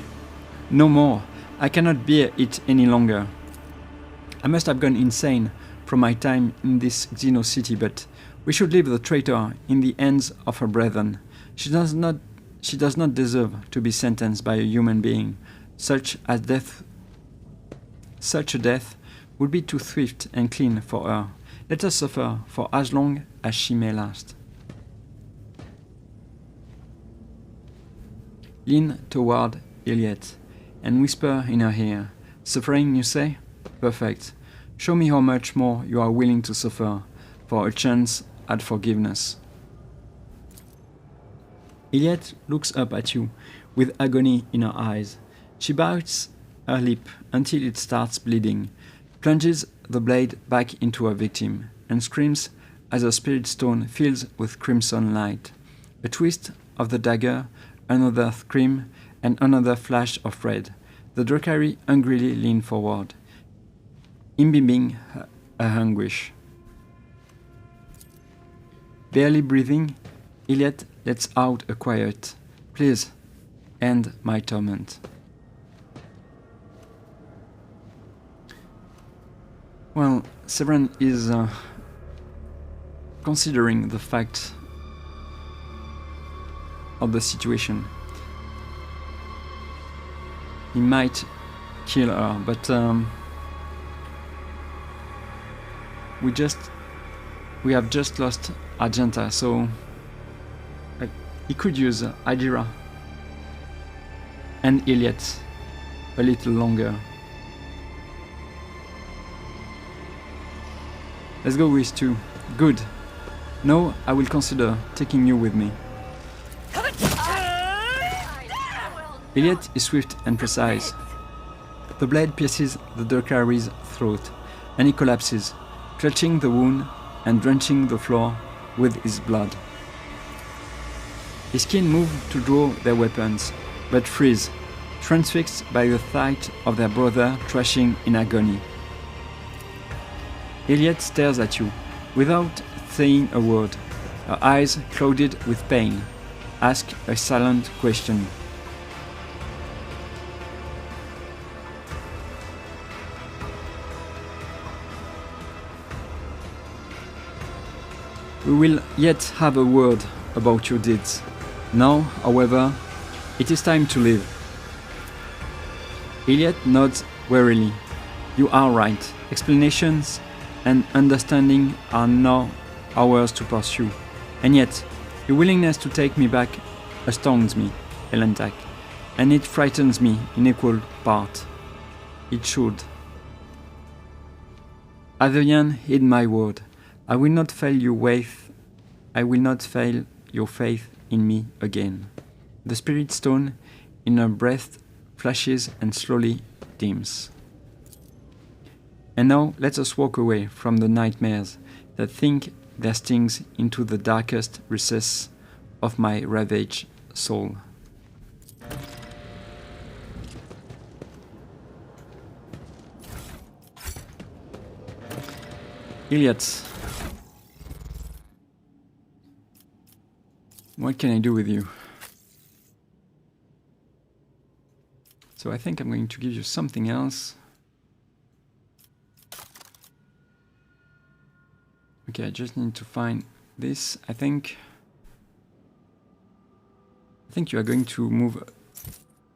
No more. I cannot bear it any longer. I must have gone insane from my time in this Xeno city, but we should leave the traitor in the hands of her brethren. She does not deserve to be sentenced by a human being. Such a death would be too swift and clean for her. Let us suffer for as long as she may last. Lean toward Yrliet and whisper in her ear. Suffering, you say? Perfect. Show me how much more you are willing to suffer for a chance at forgiveness. Yrliet looks up at you with agony in her eyes. She bites her lip until it starts bleeding, plunges the blade back into her victim, and screams as her spirit stone fills with crimson light. A twist of the dagger, another scream, and another flash of red. The Drukhari angrily lean forward, imbibing her anguish. Barely breathing, Yrliet lets out a quiet, "Please, end my torment." Well, Severin is considering the fact of the situation. He might kill her, but we have just lost Argenta, so he could use Idira and Yrliet a little longer. Let's go with 2. Good. Now I will consider taking you with me. Yrliet is swift and precise. The blade pierces the Drukhari's throat, and he collapses, clutching the wound and drenching the floor with his blood. His kin move to draw their weapons, but freeze, transfixed by the sight of their brother thrashing in agony. Yrliet stares at you, without saying a word, her eyes clouded with pain, asks a silent question. We will yet have a word about your deeds. Now, however, it is time to live. Yrliet nods wearily. You are right. Explanations and understanding are now ours to pursue. And yet, your willingness to take me back astounds me, Elentak, and it frightens me in equal part. It should. Adrian, heed my word. I will not fail your faith in me again. The spirit stone in her breast flashes and slowly dims. And now let us walk away from the nightmares that sink their stings into the darkest recess of my ravaged soul. Yrliet, what can I do with you? So I think I'm going to give you something else. Okay, I just need to find this. I think you are going to move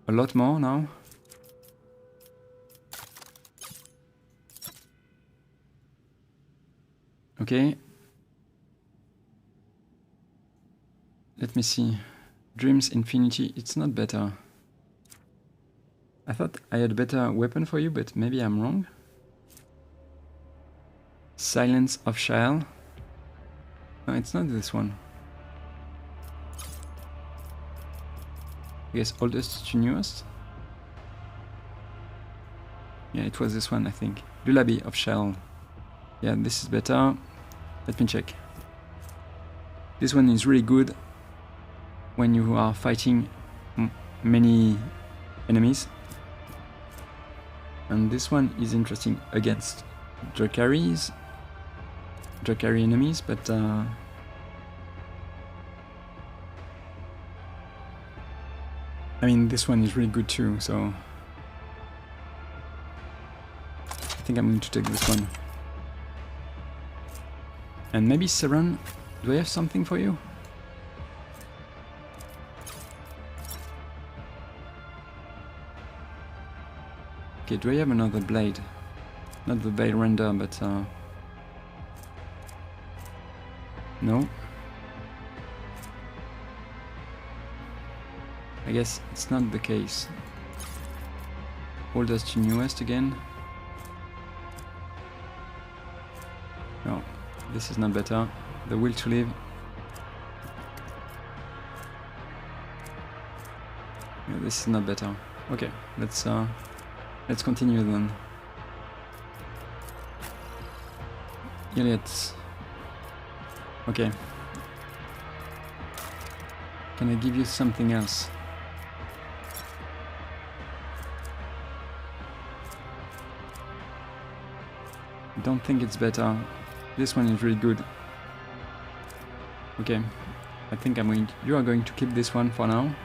a lot more now. Okay. Let me see. Dreams Infinity, it's not better. I thought I had a better weapon for you, but maybe I'm wrong. Silence of Shale. No, it's not this one. I guess oldest to newest. Yeah, it was this one, I think. Lullaby of Shale. Yeah, this is better. Let me check. This one is really good when you are fighting many enemies. And this one is interesting against Drukhari enemies, but I mean, this one is really good too, so I think I'm going to take this one. And maybe Seran, do I have something for you? Okay, do I have another blade? Not the blade render, but No. I guess it's not the case. Oldest to newest again. No, this is not better. The will to live. Yeah, this is not better. Okay, let's continue then. Yrliet. Okay. Can I give you something else? Don't think it's better. This one is really good. Okay, I think you are going to keep this one for now,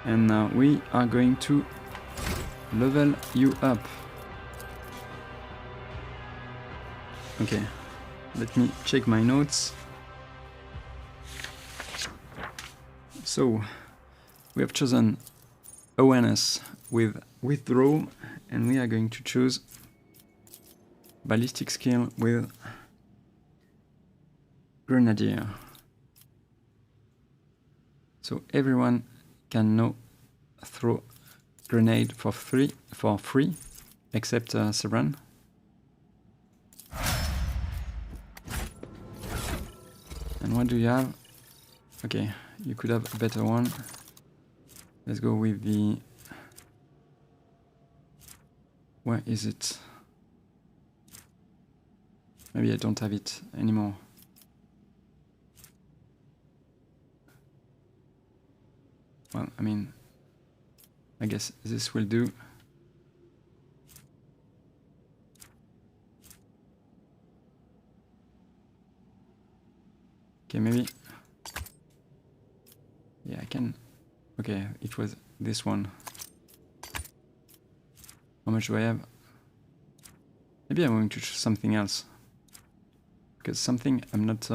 and we are going to level you up. Okay, let me check my notes. So we have chosen awareness with withdraw, and we are going to choose ballistic skill with grenadier. So everyone can now throw grenade for free, except Severan. And what do you have? Okay, you could have a better one. Let's go with the... Where is it? Maybe I don't have it anymore. Well, I mean, I guess this will do. Okay, maybe. Yeah, I can. Okay, it was this one. How much do I have? Maybe I'm going to choose something else. Because something I'm not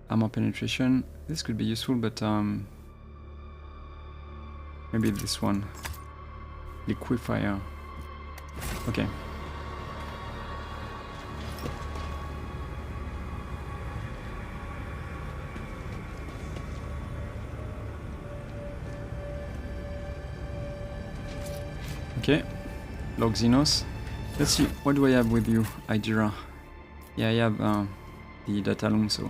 armor penetration. This could be useful, but maybe this one. Liquefier. Okay. Okay. Log Xenos. Let's see, what do I have with you, Idira? Yeah, I have the data loom, so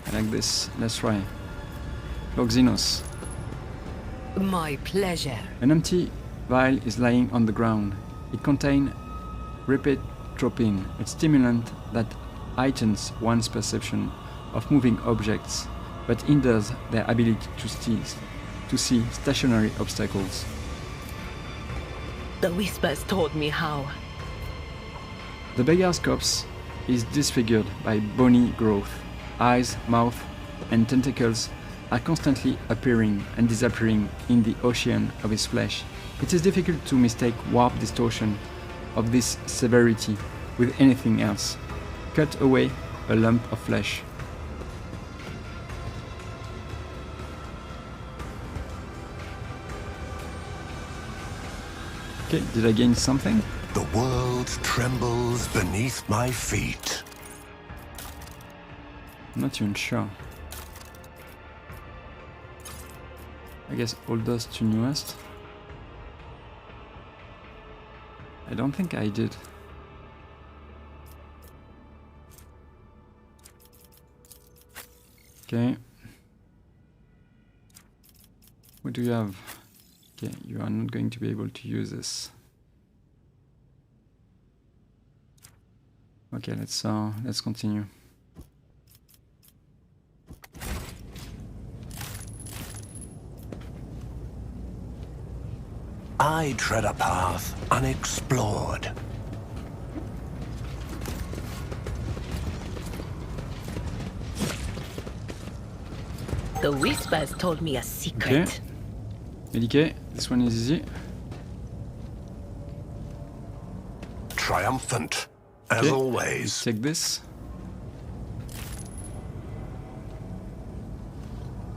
I like this. Let's try. Log Xenos. My pleasure. An empty vial is lying on the ground. It contains repetropine, a stimulant that heightens one's perception of moving objects, but hinders their ability to see stationary obstacles. The whispers told me how. The beggar's corpse is disfigured by bony growth. Eyes, mouth, and tentacles are constantly appearing and disappearing in the ocean of his flesh. It is difficult to mistake warp distortion of this severity with anything else. Cut away a lump of flesh. Okay, did I gain something? The world trembles beneath my feet. I'm not even sure. I guess oldest to newest. I don't think I did. Okay. What do you have? Okay, you are not going to be able to use this. Okay, let's continue. I tread a path unexplored. The whispers told me a secret. Okay. Medicate, this one is easy. Triumphant, as always. Take this.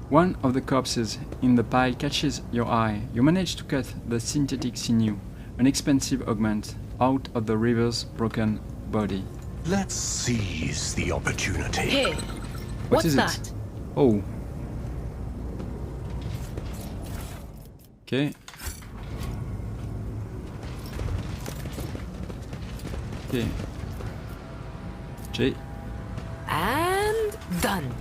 One of the corpses in the pile catches your eye. You manage to cut the synthetic sinew, an expensive augment, out of the river's broken body. Let's seize the opportunity. Here. What What's is it? that? Oh. Okay. Okay. J. And done.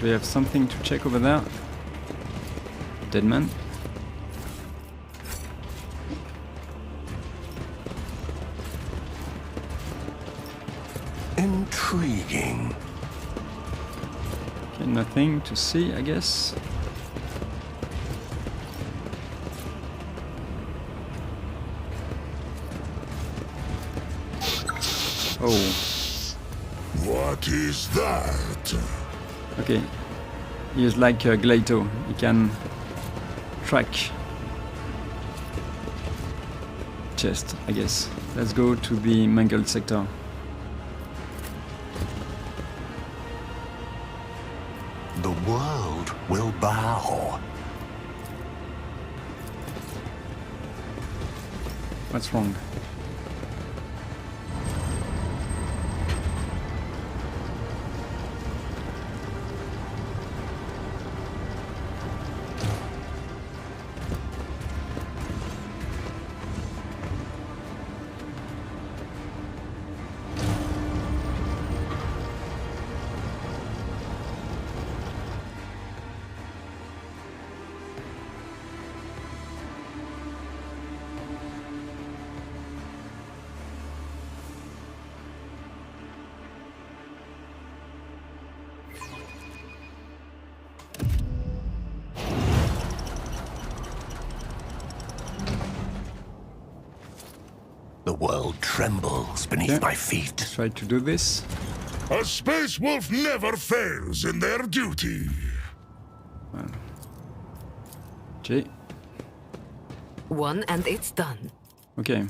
Do we have something to check over there? Dead man. Intriguing. Okay, nothing to see, I guess. Oh. What is that? Okay. He is like a Glato. He can track chest, I guess. Let's go to the mangled sector. The world will bow. What's wrong? The world trembles beneath Okay. my feet. Let's try to do this. A space wolf never fails in their duty. J. One and it's done. Okay.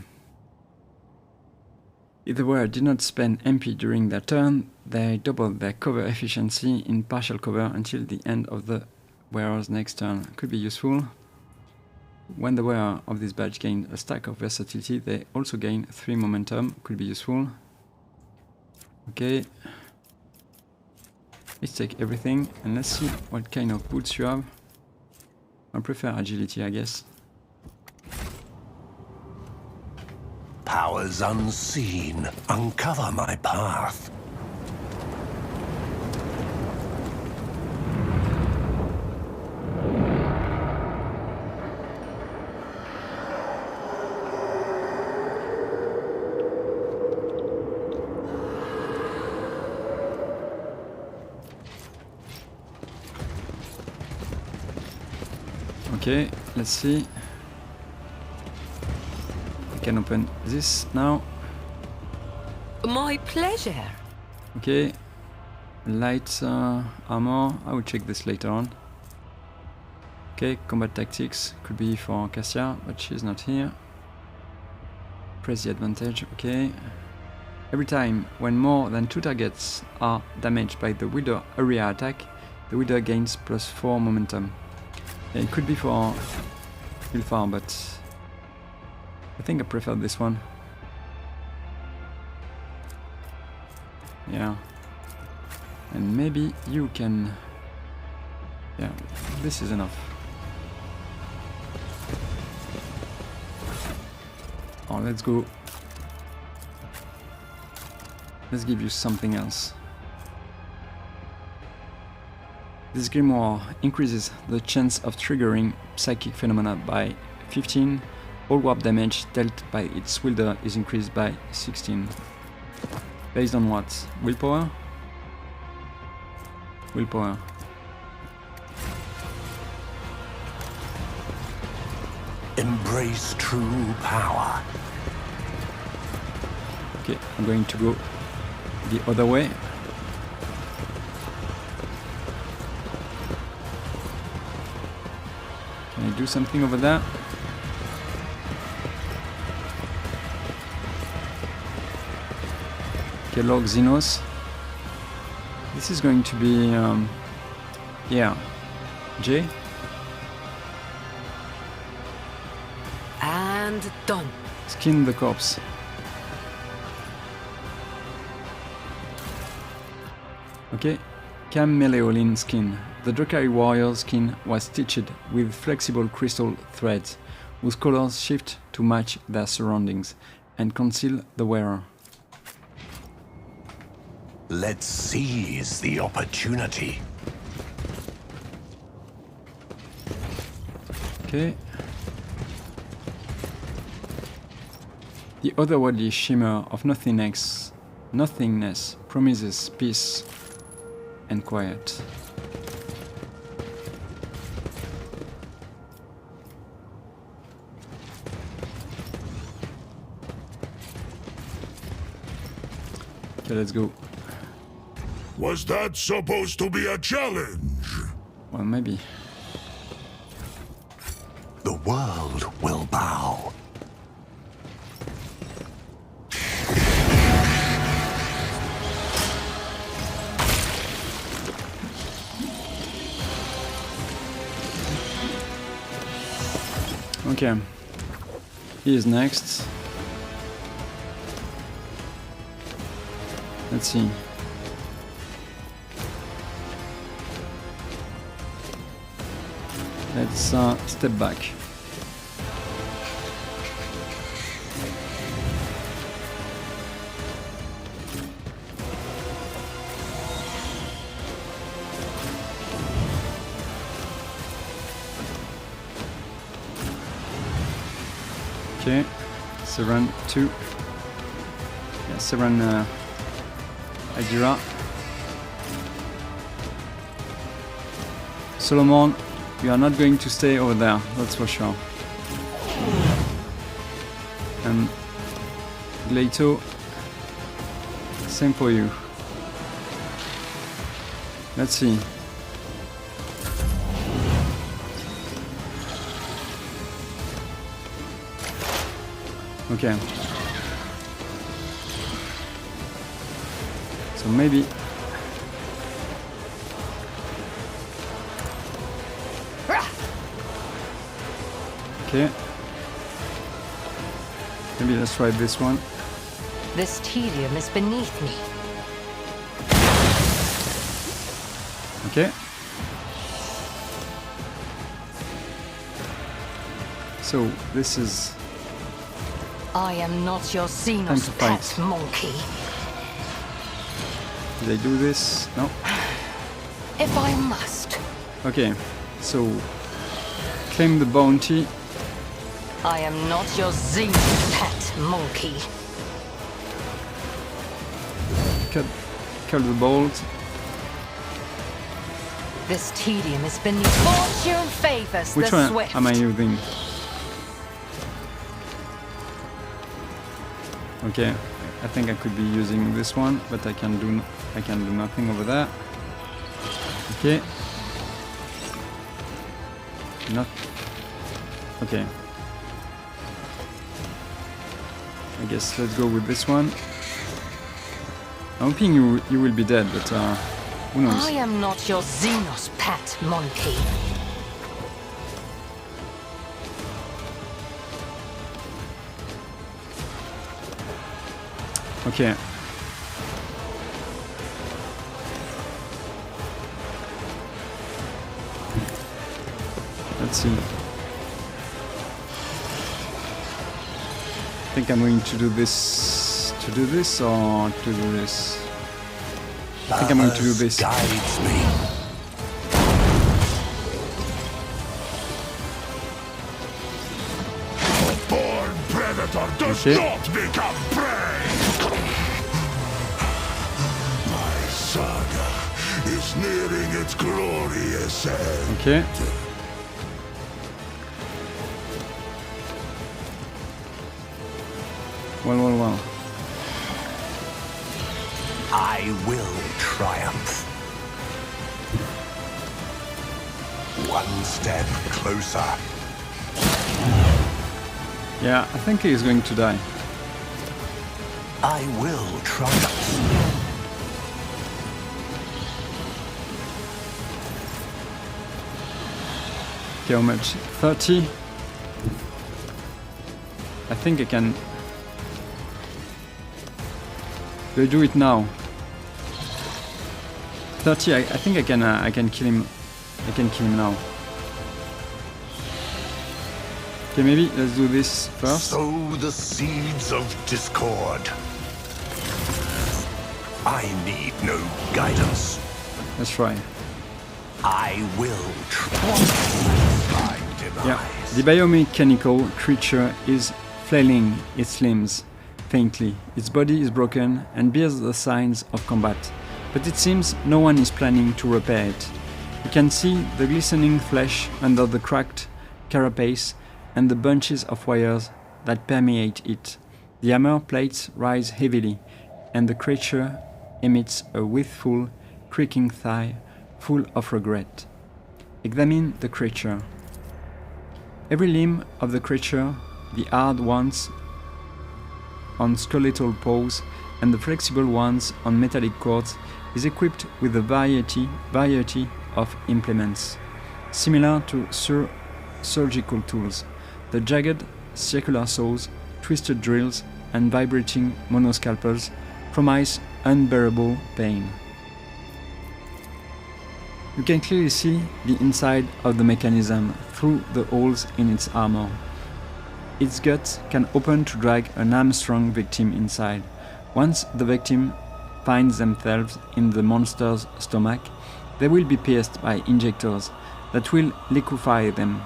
If the wearer did not spend MP during their turn, they double their cover efficiency in partial cover until the end of the wearer's next turn. Could be useful. When the wearer of this badge gains a stack of versatility, they also gain 3 momentum. Could be useful. Okay. Let's take everything and let's see what kind of boots you have. I prefer agility, I guess. Powers unseen uncover my path. Okay, let's see. I can open this now. My pleasure. Okay, light armor. I will check this later on. Okay, combat tactics could be for Cassia, but she's not here. Press the advantage. Okay. Every time when more than 2 targets are damaged by the Widow area attack, the Widow gains +4 momentum. Yeah, it could be for Ulfar, but I think I prefer this one. Yeah. And maybe you can... Yeah, this is enough. Oh, let's go. Let's give you something else. This grimoire increases the chance of triggering psychic phenomena by 15. All warp damage dealt by its wielder is increased by 16. Based on what? Willpower? Willpower. Embrace true power. Okay, I'm going to go the other way. Can I do something over there? Okay, Lord Xenos. This is going to be, yeah, J. And done. Skin the corpse. Okay. Chameleoline skin. The Drakari warrior's skin was stitched with flexible crystal threads, whose colors shift to match their surroundings and conceal the wearer. Let's seize the opportunity. Okay. The otherworldly shimmer of nothingness promises peace and quiet. Okay, let's go. Was that supposed to be a challenge? Well, maybe. The world will bow. Okay. He is next. Let's see. Let's step back. Okay, Seran 2. Yeah, Seran Adira. Solomon, you are not going to stay over there, that's for sure. And Glato, same for you. Let's see. Okay. So maybe. Okay. Maybe let's try this one. This tedium is beneath me. Okay. So this is. I am not your Time Xenos to pet fight. monkey. Did I do this? No. If I must, Okay. So claim the bounty. I am not your Xenos pet monkey. Cut the bolt. This tedium is beneath. Fortune favors Which the one swift. am I using? Okay, I think I could be using this one, but I can do nothing over there. Okay. Not. Okay. I guess let's go with this one. I'm hoping you will be dead, but who knows? I am not your Xenos pet monkey. Okay. Let's see. I think I'm going to do this or to do this. I think I'm going to do this. Guides me. Born predator does Okay. not become prey! My saga is nearing its glorious end. Okay. Well. I will triumph. One step closer. Yeah, I think he's going to die. I will triumph. Okay, how much? 30? I think I can... Do I do it now? 30, I think I can kill him. I can kill him now. Okay, maybe let's do this first. Sow the seeds of discord. I need no guidance. Let's try. I will try my demise. Yeah, the biomechanical creature is flailing its limbs faintly. Its body is broken and bears the signs of combat, but it seems no one is planning to repair it. You can see the glistening flesh under the cracked carapace and the bunches of wires that permeate it. The armor plates rise heavily, and the creature emits a withful, creaking sigh full of regret. Examine the creature. Every limb of the creature, the hard ones on skeletal paws and the flexible ones on metallic cords, is equipped with a variety of implements, similar to surgical tools. The jagged circular saws, twisted drills, and vibrating monoscalpels promise unbearable pain. You can clearly see the inside of the mechanism through the holes in its armor. Its guts can open to drag an arm-strong victim inside. Once the victim finds themselves in the monster's stomach, they will be pierced by injectors that will liquefy them.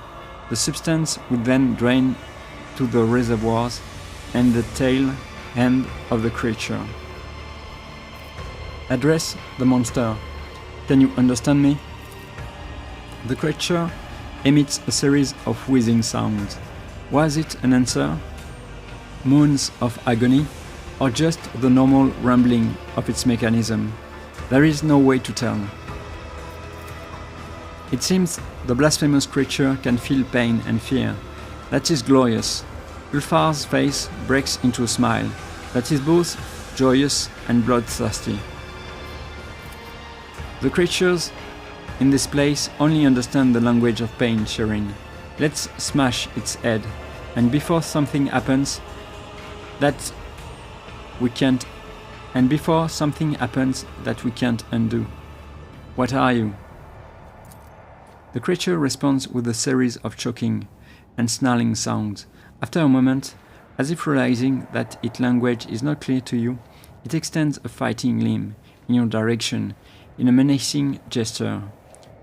The substance will then drain to the reservoirs and the tail end of the creature. Address the monster. Can you understand me? The creature emits a series of whizzing sounds. Was it an answer? Moans of agony? Or just the normal rumbling of its mechanism? There is no way to tell. It seems the blasphemous creature can feel pain and fear. That is glorious. Ulfar's face breaks into a smile that is both joyous and bloodthirsty. The creatures in this place only understand the language of pain sharing. Let's smash its head, and before something happens that we can't undo. What are you? The creature responds with a series of choking and snarling sounds. After a moment, as if realizing that its language is not clear to you, it extends a fighting limb in your direction in a menacing gesture.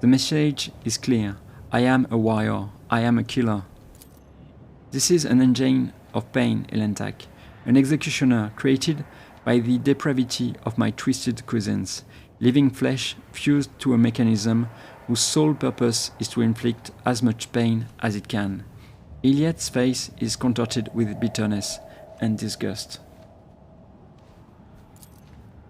The message is clear. I am a warrior. I am a killer. This is an engine of pain, Elentak, an executioner created by the depravity of my twisted cousins, living flesh fused to a mechanism whose sole purpose is to inflict as much pain as it can. Yrliet's face is contorted with bitterness and disgust.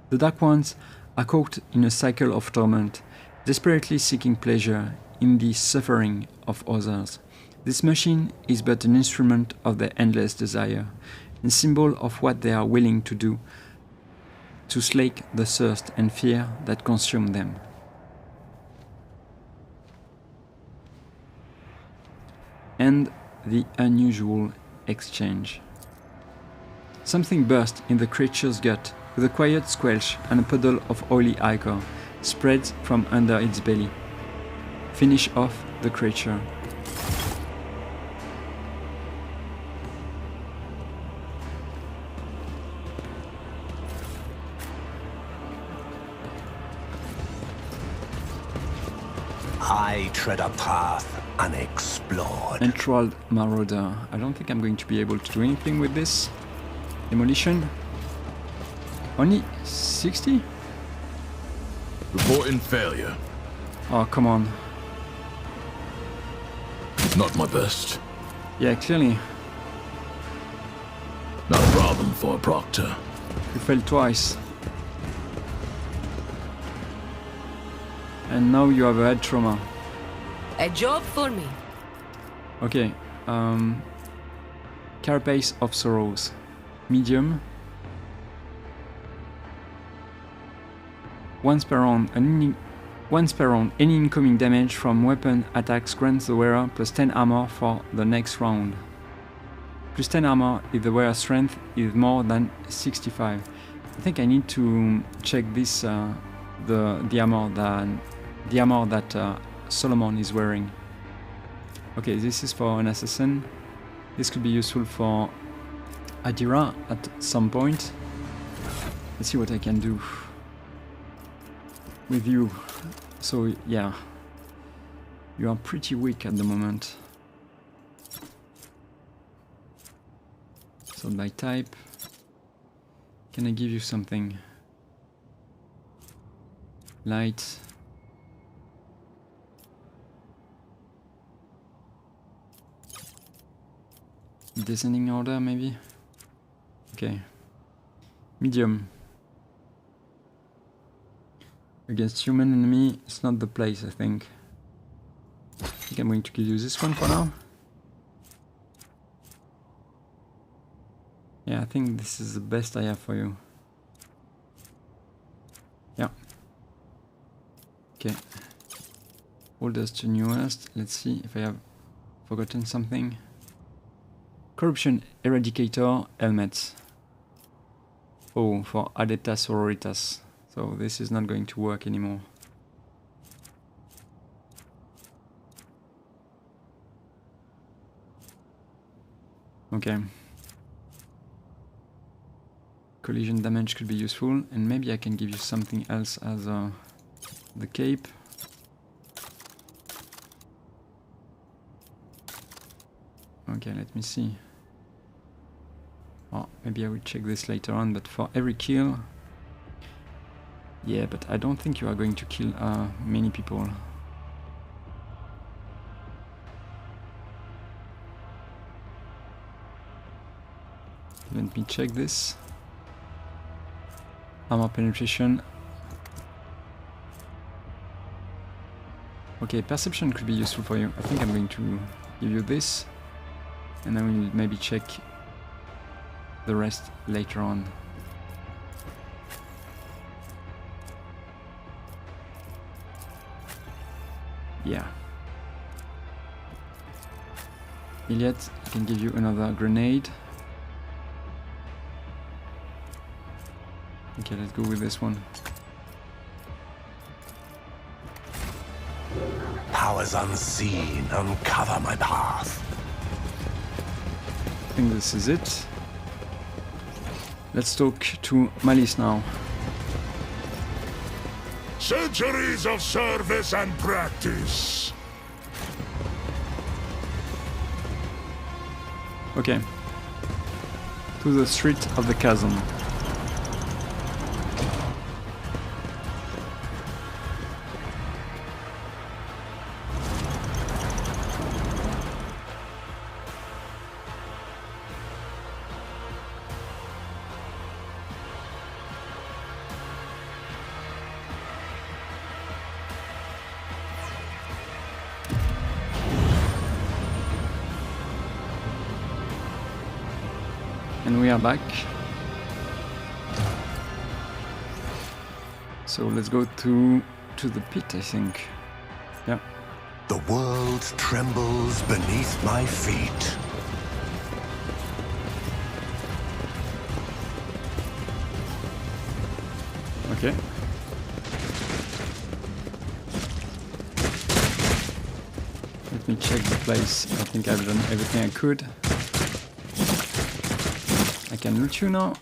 The Dark Ones are caught in a cycle of torment, desperately seeking pleasure in the suffering of others. This machine is but an instrument of their endless desire, a symbol of what they are willing to do to slake the thirst and fear that consume them. And the unusual exchange. Something burst in the creature's gut with a quiet squelch, and a puddle of oily ichor spreads from under its belly. Finish off the creature. I tread a path unexplored. Enthralled Marauder. I don't think I'm going to be able to do anything with this. Demolition. Only 60? Reporting failure. Oh, come on. Not my best. Yeah, clearly. Not a problem for a proctor. You failed twice. And now you have a head trauma. A job for me. Okay. Carapace of Sorrows. Medium. Once per round, any incoming damage from weapon attacks grants the wearer plus 10 armor for the next round. Plus 10 armor if the wearer's strength is more than 65. I think I need to check this, the armor that Solomon is wearing. Okay, this is for an assassin. This could be useful for Adira at some point. Let's see what I can do with you. So yeah, you are pretty weak at the moment. So by type, can I give you something? Light. Descending order maybe? Okay. Medium. Against human enemy, it's not the place, I think. I think I'm going to give you this one for now. Yeah, I think this is the best I have for you. Yeah. Okay. Oldest to newest. Let's see if I have forgotten something. Corruption Eradicator helmets. Oh, for Adepta Sororitas. So this is not going to work anymore. Okay. Collision damage could be useful, and maybe I can give you something else as the cape. Okay, let me see. Oh, maybe I will check this later on, but for every kill... Yeah, but I don't think you are going to kill many people. Let me check this. Armor penetration. Okay, perception could be useful for you. I think I'm going to give you this, and then we'll maybe check the rest later on. Yeah. Yrliet, I can give you another grenade. Okay, let's go with this one. Powers unseen uncover my path. I think this is it. Let's talk to Malice now. Centuries of service and practice. Okay. To the street of the chasm. And we are back. So let's go to the pit, I think. Yeah. The world trembles beneath my feet. Okay. Let me check the place. I think I've done everything I could. I can loot you now.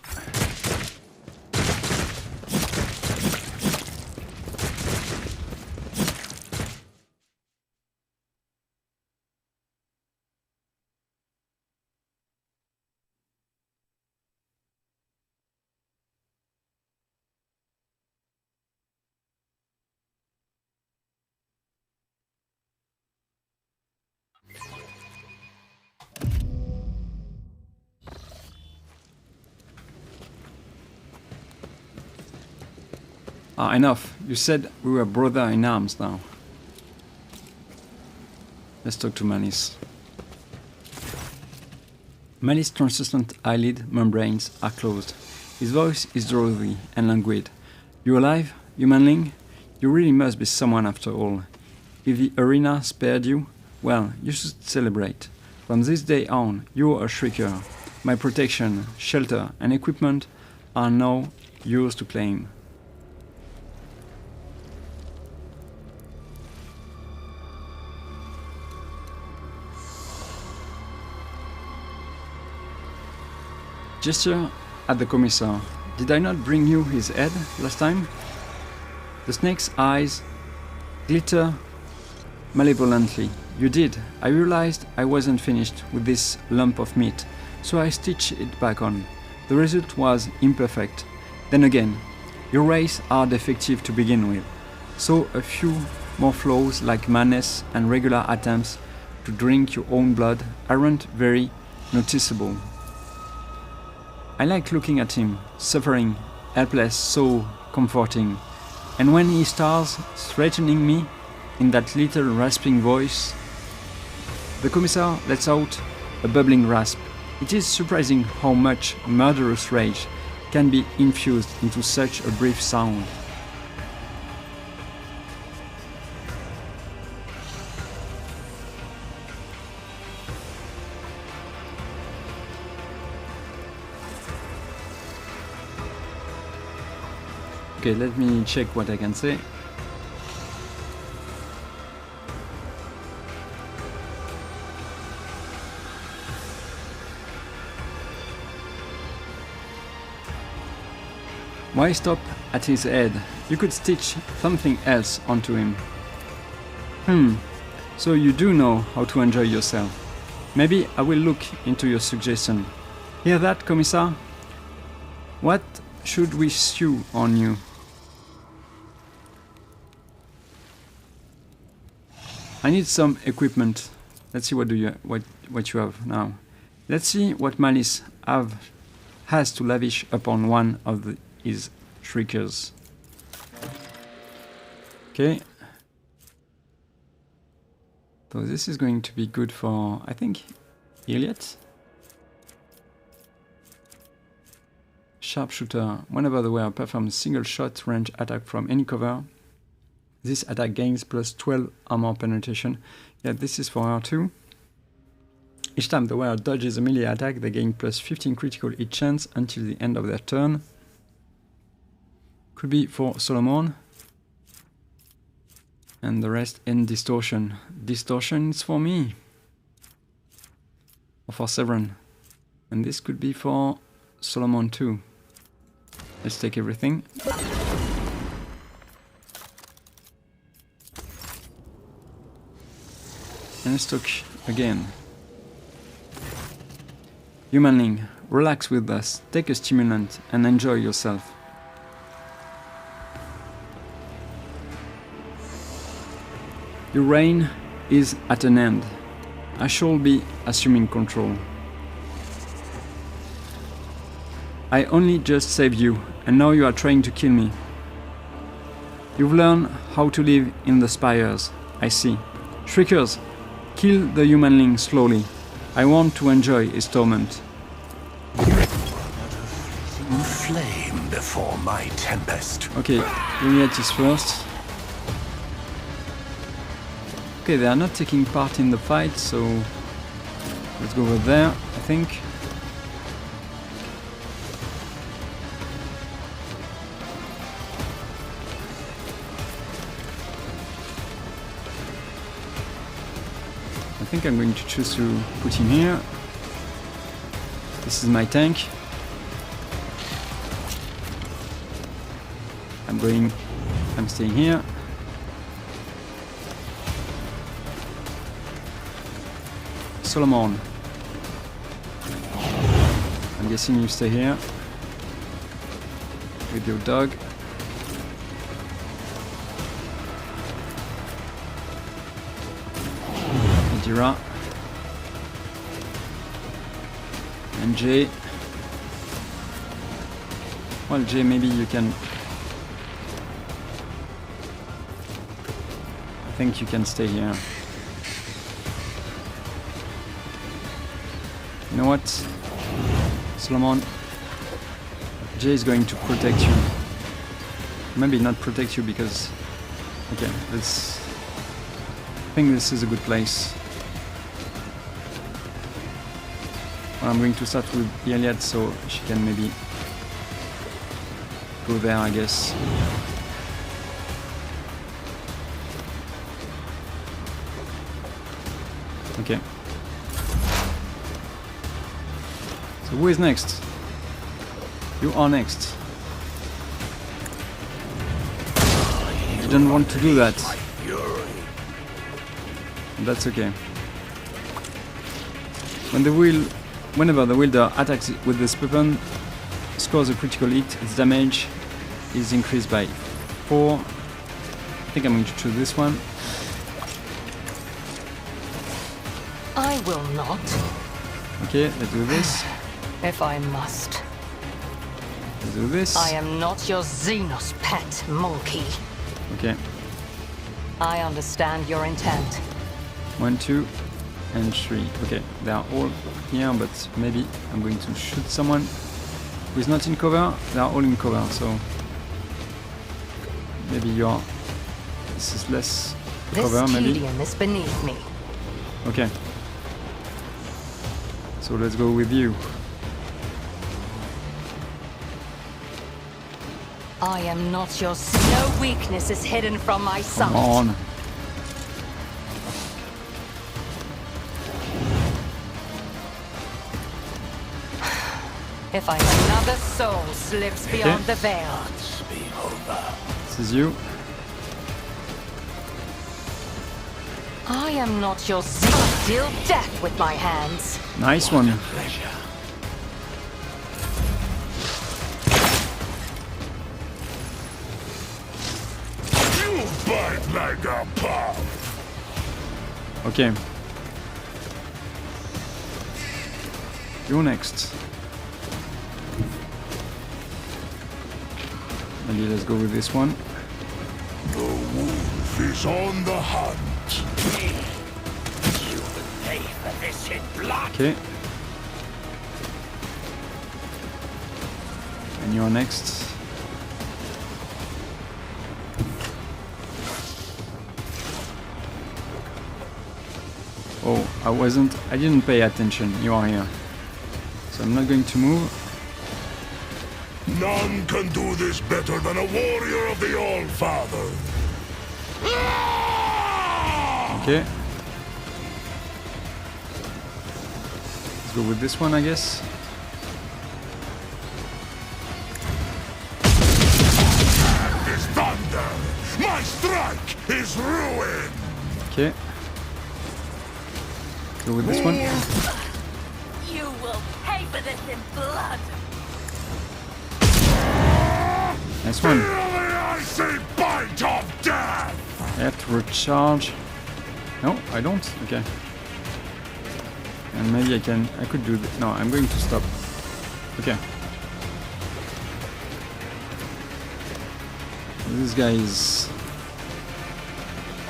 Ah, enough. You said we were brother in arms now. Let's talk to Malice. Malice's translucent eyelid membranes are closed. His voice is drowsy and languid. You alive, humanling? You really must be someone after all. If the arena spared you, well, you should celebrate. From this day on, you're a Shrieker. My protection, shelter, and equipment are now yours to claim. Gesture at the Commissar. Did I not bring you his head last time? The snake's eyes glitter malevolently. You did. I realized I wasn't finished with this lump of meat, so I stitched it back on. The result was imperfect. Then again, your race are defective to begin with, so a few more flaws like madness and regular attempts to drink your own blood aren't very noticeable. I like looking at him, suffering, helpless, so comforting. And when he starts threatening me in that little rasping voice, the Commissar lets out a bubbling rasp. It is surprising how much murderous rage can be infused into such a brief sound. Okay, let me check what I can say. Why stop at his head? You could stitch something else onto him. So you do know how to enjoy yourself. Maybe I will look into your suggestion. Hear that, Commissar? What should we sew on you? I need some equipment. Let's see what you have now. Let's see what Malice has to lavish upon one of his Shriekers. Okay. So this is going to be good for, I think, Yrliet. Sharpshooter. Whenever the wearer performs single shot range attack from any cover, this attack gains plus 12 armor penetration. Yeah, this is for her too. Each time the wearer dodges a melee attack, they gain plus 15 critical hit chance until the end of their turn. Could be for Solomon. And the rest in distortion. Distortion is for me. Or for Severin. And this could be for Solomon too. Let's take everything. And stock again. Humanling, relax with us, take a stimulant and enjoy yourself. Your reign is at an end. I shall be assuming control. I only just saved you, and now you are trying to kill me. You've learned how to live in the spires, I see. Shriekers, kill the humanling slowly. I want to enjoy his torment. Flame before my tempest. Okay, Yrliet is first. Okay, they are not taking part in the fight, so let's go over there, I think. I think I'm going to choose to put him here. This is my tank. I'm staying here. Solomon. I'm guessing you stay here with your dog. Adira. And Jay. Well, Jay, maybe you can... I think you can stay here. You know what? Solomon, Jay is going to protect you. Maybe not protect you because... Okay, let's... I think this is a good place. Well, I'm going to start with Yrliet so she can maybe go there, I guess. Okay. So who is next? You are next. You don't want to do that. That's okay. Whenever the wielder attacks with this weapon, scores a critical hit, its damage is increased by 4. I think I'm going to choose this one. I will not, Okay, let's do this. if I must. Let's do this. I am not your Xenos pet, monkey. Okay, I understand your intent. 1, 2, and 3. Okay, they are all here, but maybe I'm going to shoot someone who is not in cover. They are all in cover, so maybe you're. This is less This cover, maybe. tedium is beneath me. Okay. So let's go with you. I am not your. No weakness is hidden from my sight. Come on. If another soul slips beyond the veil. This is you. I am not your Xenos. Deal death with my hands. Nice one. You bite like a pug. Okay. You next. Maybe let's go with this one. The wolf is on the hunt. You will pay for this in blood. Okay. And you're next. Oh, I didn't pay attention. You are here. So I'm not going to move. None can do this better than a warrior of the All-Father. Okay. Let's go with this one, I guess. Is thunder. My strike is ruin. Okay. Go with this one. You will pay for this in blood. Nice one. Feel the icy bite of death. I have to recharge. No, I don't. Okay. And maybe I could do this. No, I'm going to stop. Okay. This guy is...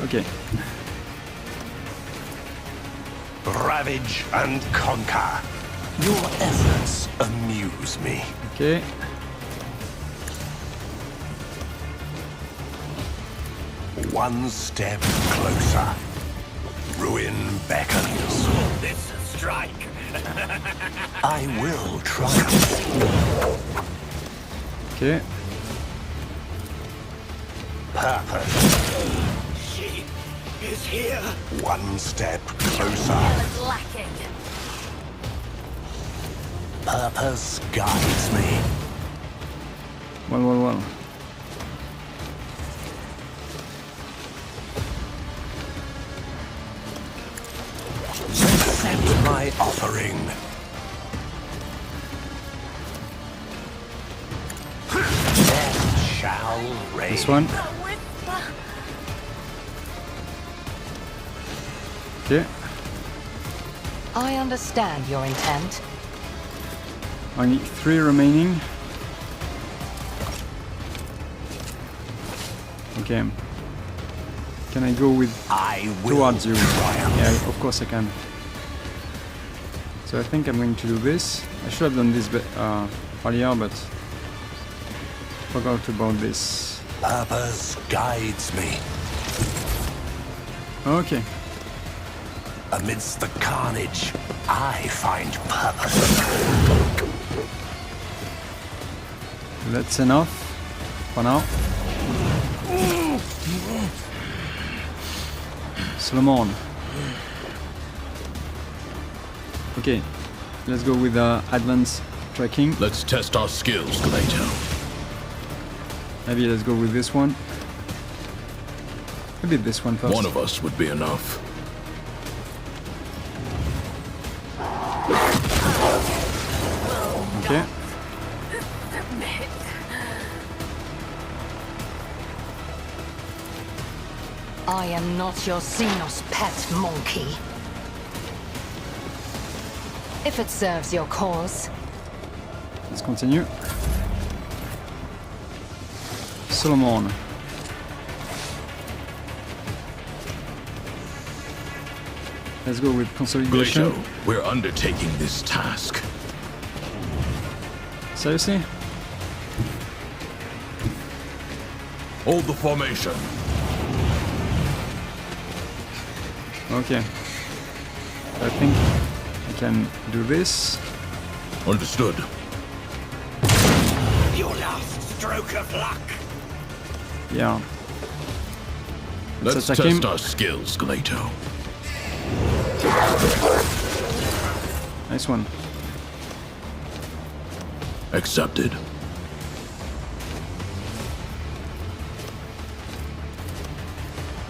Okay. Ravage and conquer. Your efforts amuse me. Okay. One step closer. Ruin beckons. This strike. I will triumph. Okay. Purpose. She is here. One step closer. Lacking. Purpose guides me. Well. Accept my offering. Death shall reign. This one. Okay. I understand your intent. Only 3 remaining. Okay. Can I go with I will towards you? triumph. Yeah, of course I can. So I think I'm going to do this. I should have done this earlier, but forgot about this. Purpose guides me. Okay. Amidst the carnage, I find purpose. That's enough for now. Solomon. Okay, let's go with advanced tracking. Let's test our skills later. Maybe let's go with this one. Maybe this one first. One of us would be enough. Okay. I am not your Xenos pet monkey. If it serves your cause. Let's continue. Solomon. Let's go with consolidation. Glato, we're undertaking this task. Seriously? Hold the formation. Okay. I think I can do this. Understood. Your last stroke of luck. Yeah. Let's attack him. test our skills, Glato. Nice one. Accepted.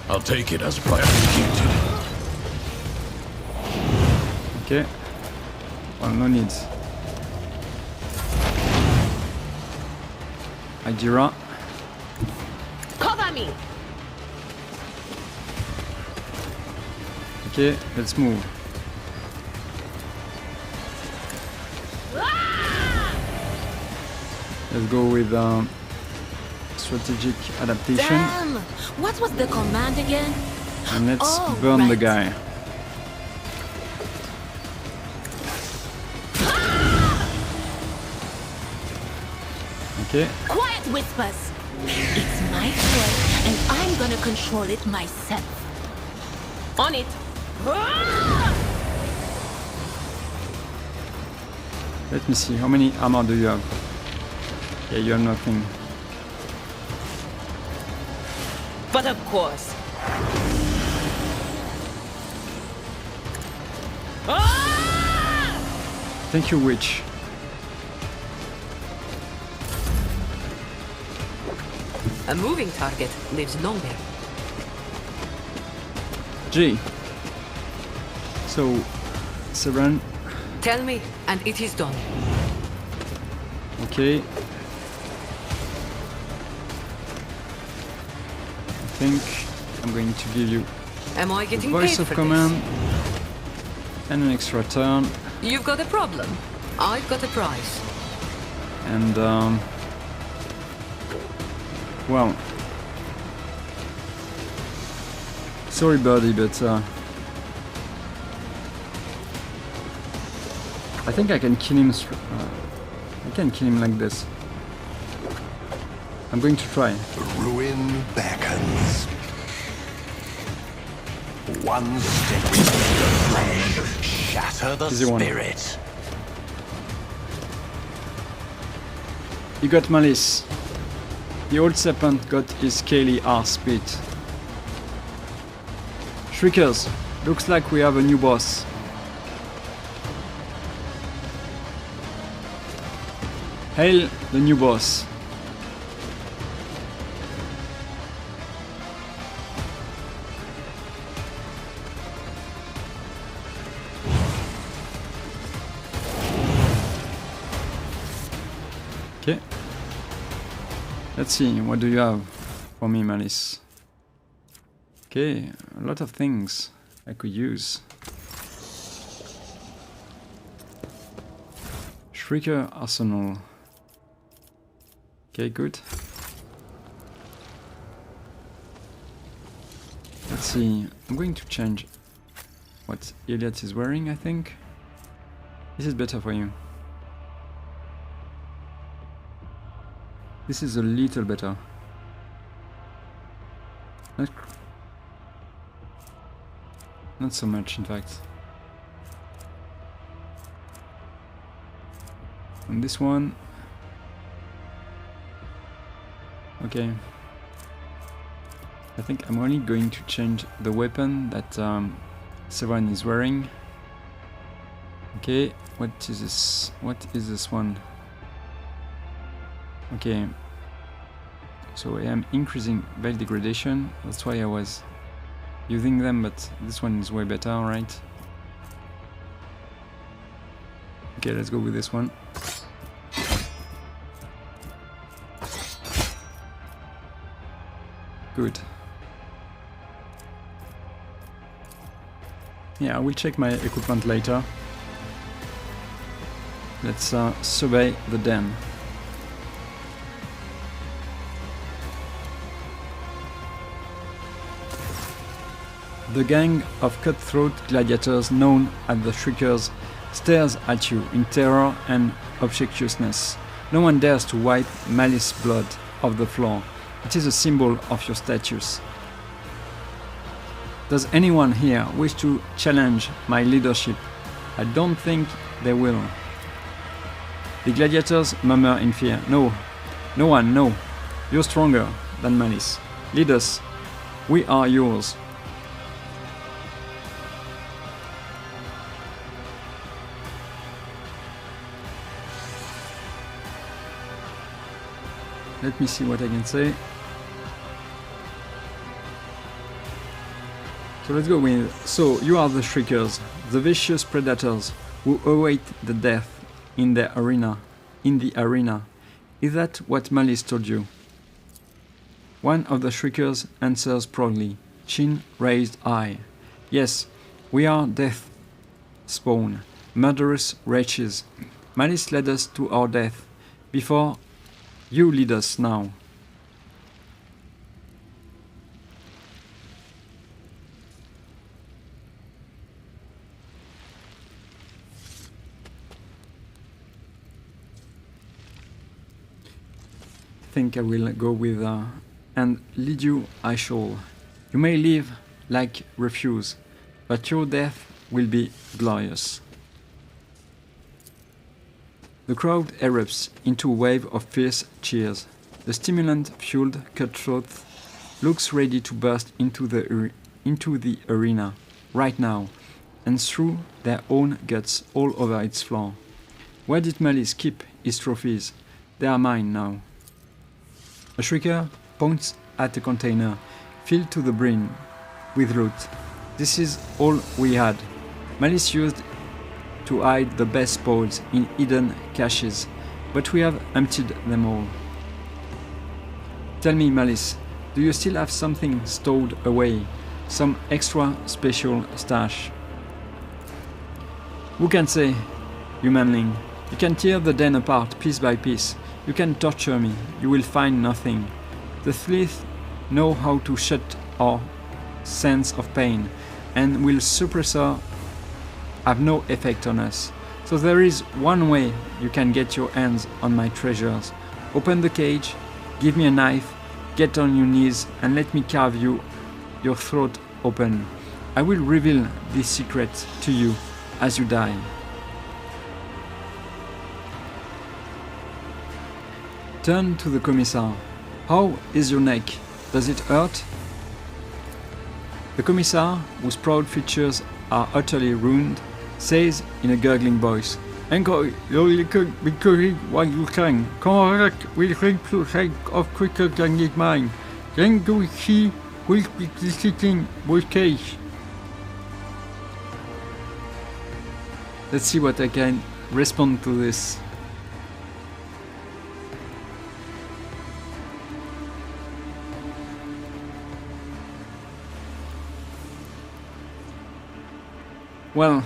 I'll take it as executed. Okay. Well, no needs. Ajira. Cover me! Okay, let's move. Let's go with strategic adaptation. Damn! What was the command again? And let's Oh, burn the right. guy. Okay, Quiet, Whispers! It's my choice, and I'm gonna control it myself. On it! let me see. How many armor do you have? Yeah, you have nothing. But of course. Thank you, witch. A moving target lives longer. G. So, Seven. Tell me, and it is done. Okay. I think I'm going to give you Am I the getting voice paid of for command and an extra turn. this? You've got a problem. I've got a prize. And well, sorry, birdie, but I think I can kill him. I can kill him like this. I'm going to try. The ruin beckons. One step into the flesh, shatter the Easy one. spirit. He got malice. The old serpent got his scaly arse bit. Shriekers, looks like we have a new boss. Hail the new boss. Okay. Let's see, what do you have for me, Malice? Okay, a lot of things I could use. Shrieker Arsenal. Okay, good. Let's see, I'm going to change what Yrliet is wearing, I think. This is better for you. This is a little better. Not so much, in fact. And this one... Okay. I think I'm only going to change the weapon that Severin is wearing. Okay, what is this? What is this one? Okay. So I am increasing veil degradation. That's why I was using them, but this one is way better, right? Okay, let's go with this one. Good. Yeah, I will check my equipment later. Let's survey the den. The gang of cutthroat gladiators known as the Shriekers stares at you in terror and obsequiousness. No one dares to wipe Malice's blood off the floor. It is a symbol of your status. Does anyone here wish to challenge my leadership? I don't think they will. The gladiators murmur in fear. No, no one, no. You're stronger than Malice. Lead us. We are yours. Let me see what I can say. So let's go with... So, you are the Shriekers, the vicious predators who await the death in the arena. Is that what Malice told you? One of the Shriekers answers proudly, chin raised high. Yes, we are death spawn, murderous wretches. Malice led us to our death. Before you lead us now. I think I will go with and lead you I shall. You may live like refuse, but your death will be glorious. The crowd erupts into a wave of fierce cheers. The stimulant-fueled cutthroat looks ready to burst into the arena right now and threw their own guts all over its floor. Where did Malice keep his trophies? They are mine now. A Shrieker points at a container filled to the brim with loot. This is all we had. Malice used to hide the best spoils in hidden caches, but we have emptied them all. Tell me, Malice, do you still have something stowed away? Some extra special stash? Who can say, humanling? You can tear the den apart piece by piece. You can torture me. You will find nothing. The Slith know how to shut our sense of pain, and will suppressor have no effect on us. So there is one way you can get your hands on my treasures. Open the cage, give me a knife, get on your knees and let me carve your throat open. I will reveal this secret to you as you die. Turn to the Commissar. How is your neck? Does it hurt? The Commissar, whose proud features are utterly ruined, says in a gurgling voice, "Encore, you could be going while you can. Correct will ring to head off quicker than it mine. Then do she will be sitting with case." Let's see what I can respond to this. Well,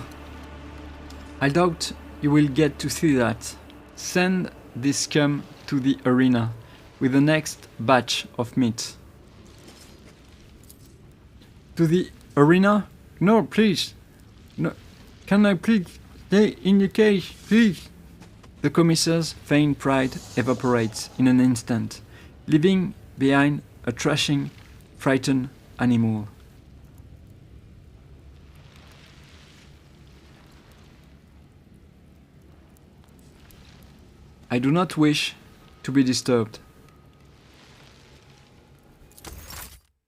I doubt you will get to see that. Send this scum to the arena with the next batch of meat. To the arena? No, please. No. Can I please stay in the cage, please? The Commissar's feigned pride evaporates in an instant, leaving behind a trashing, frightened animal. I do not wish to be disturbed.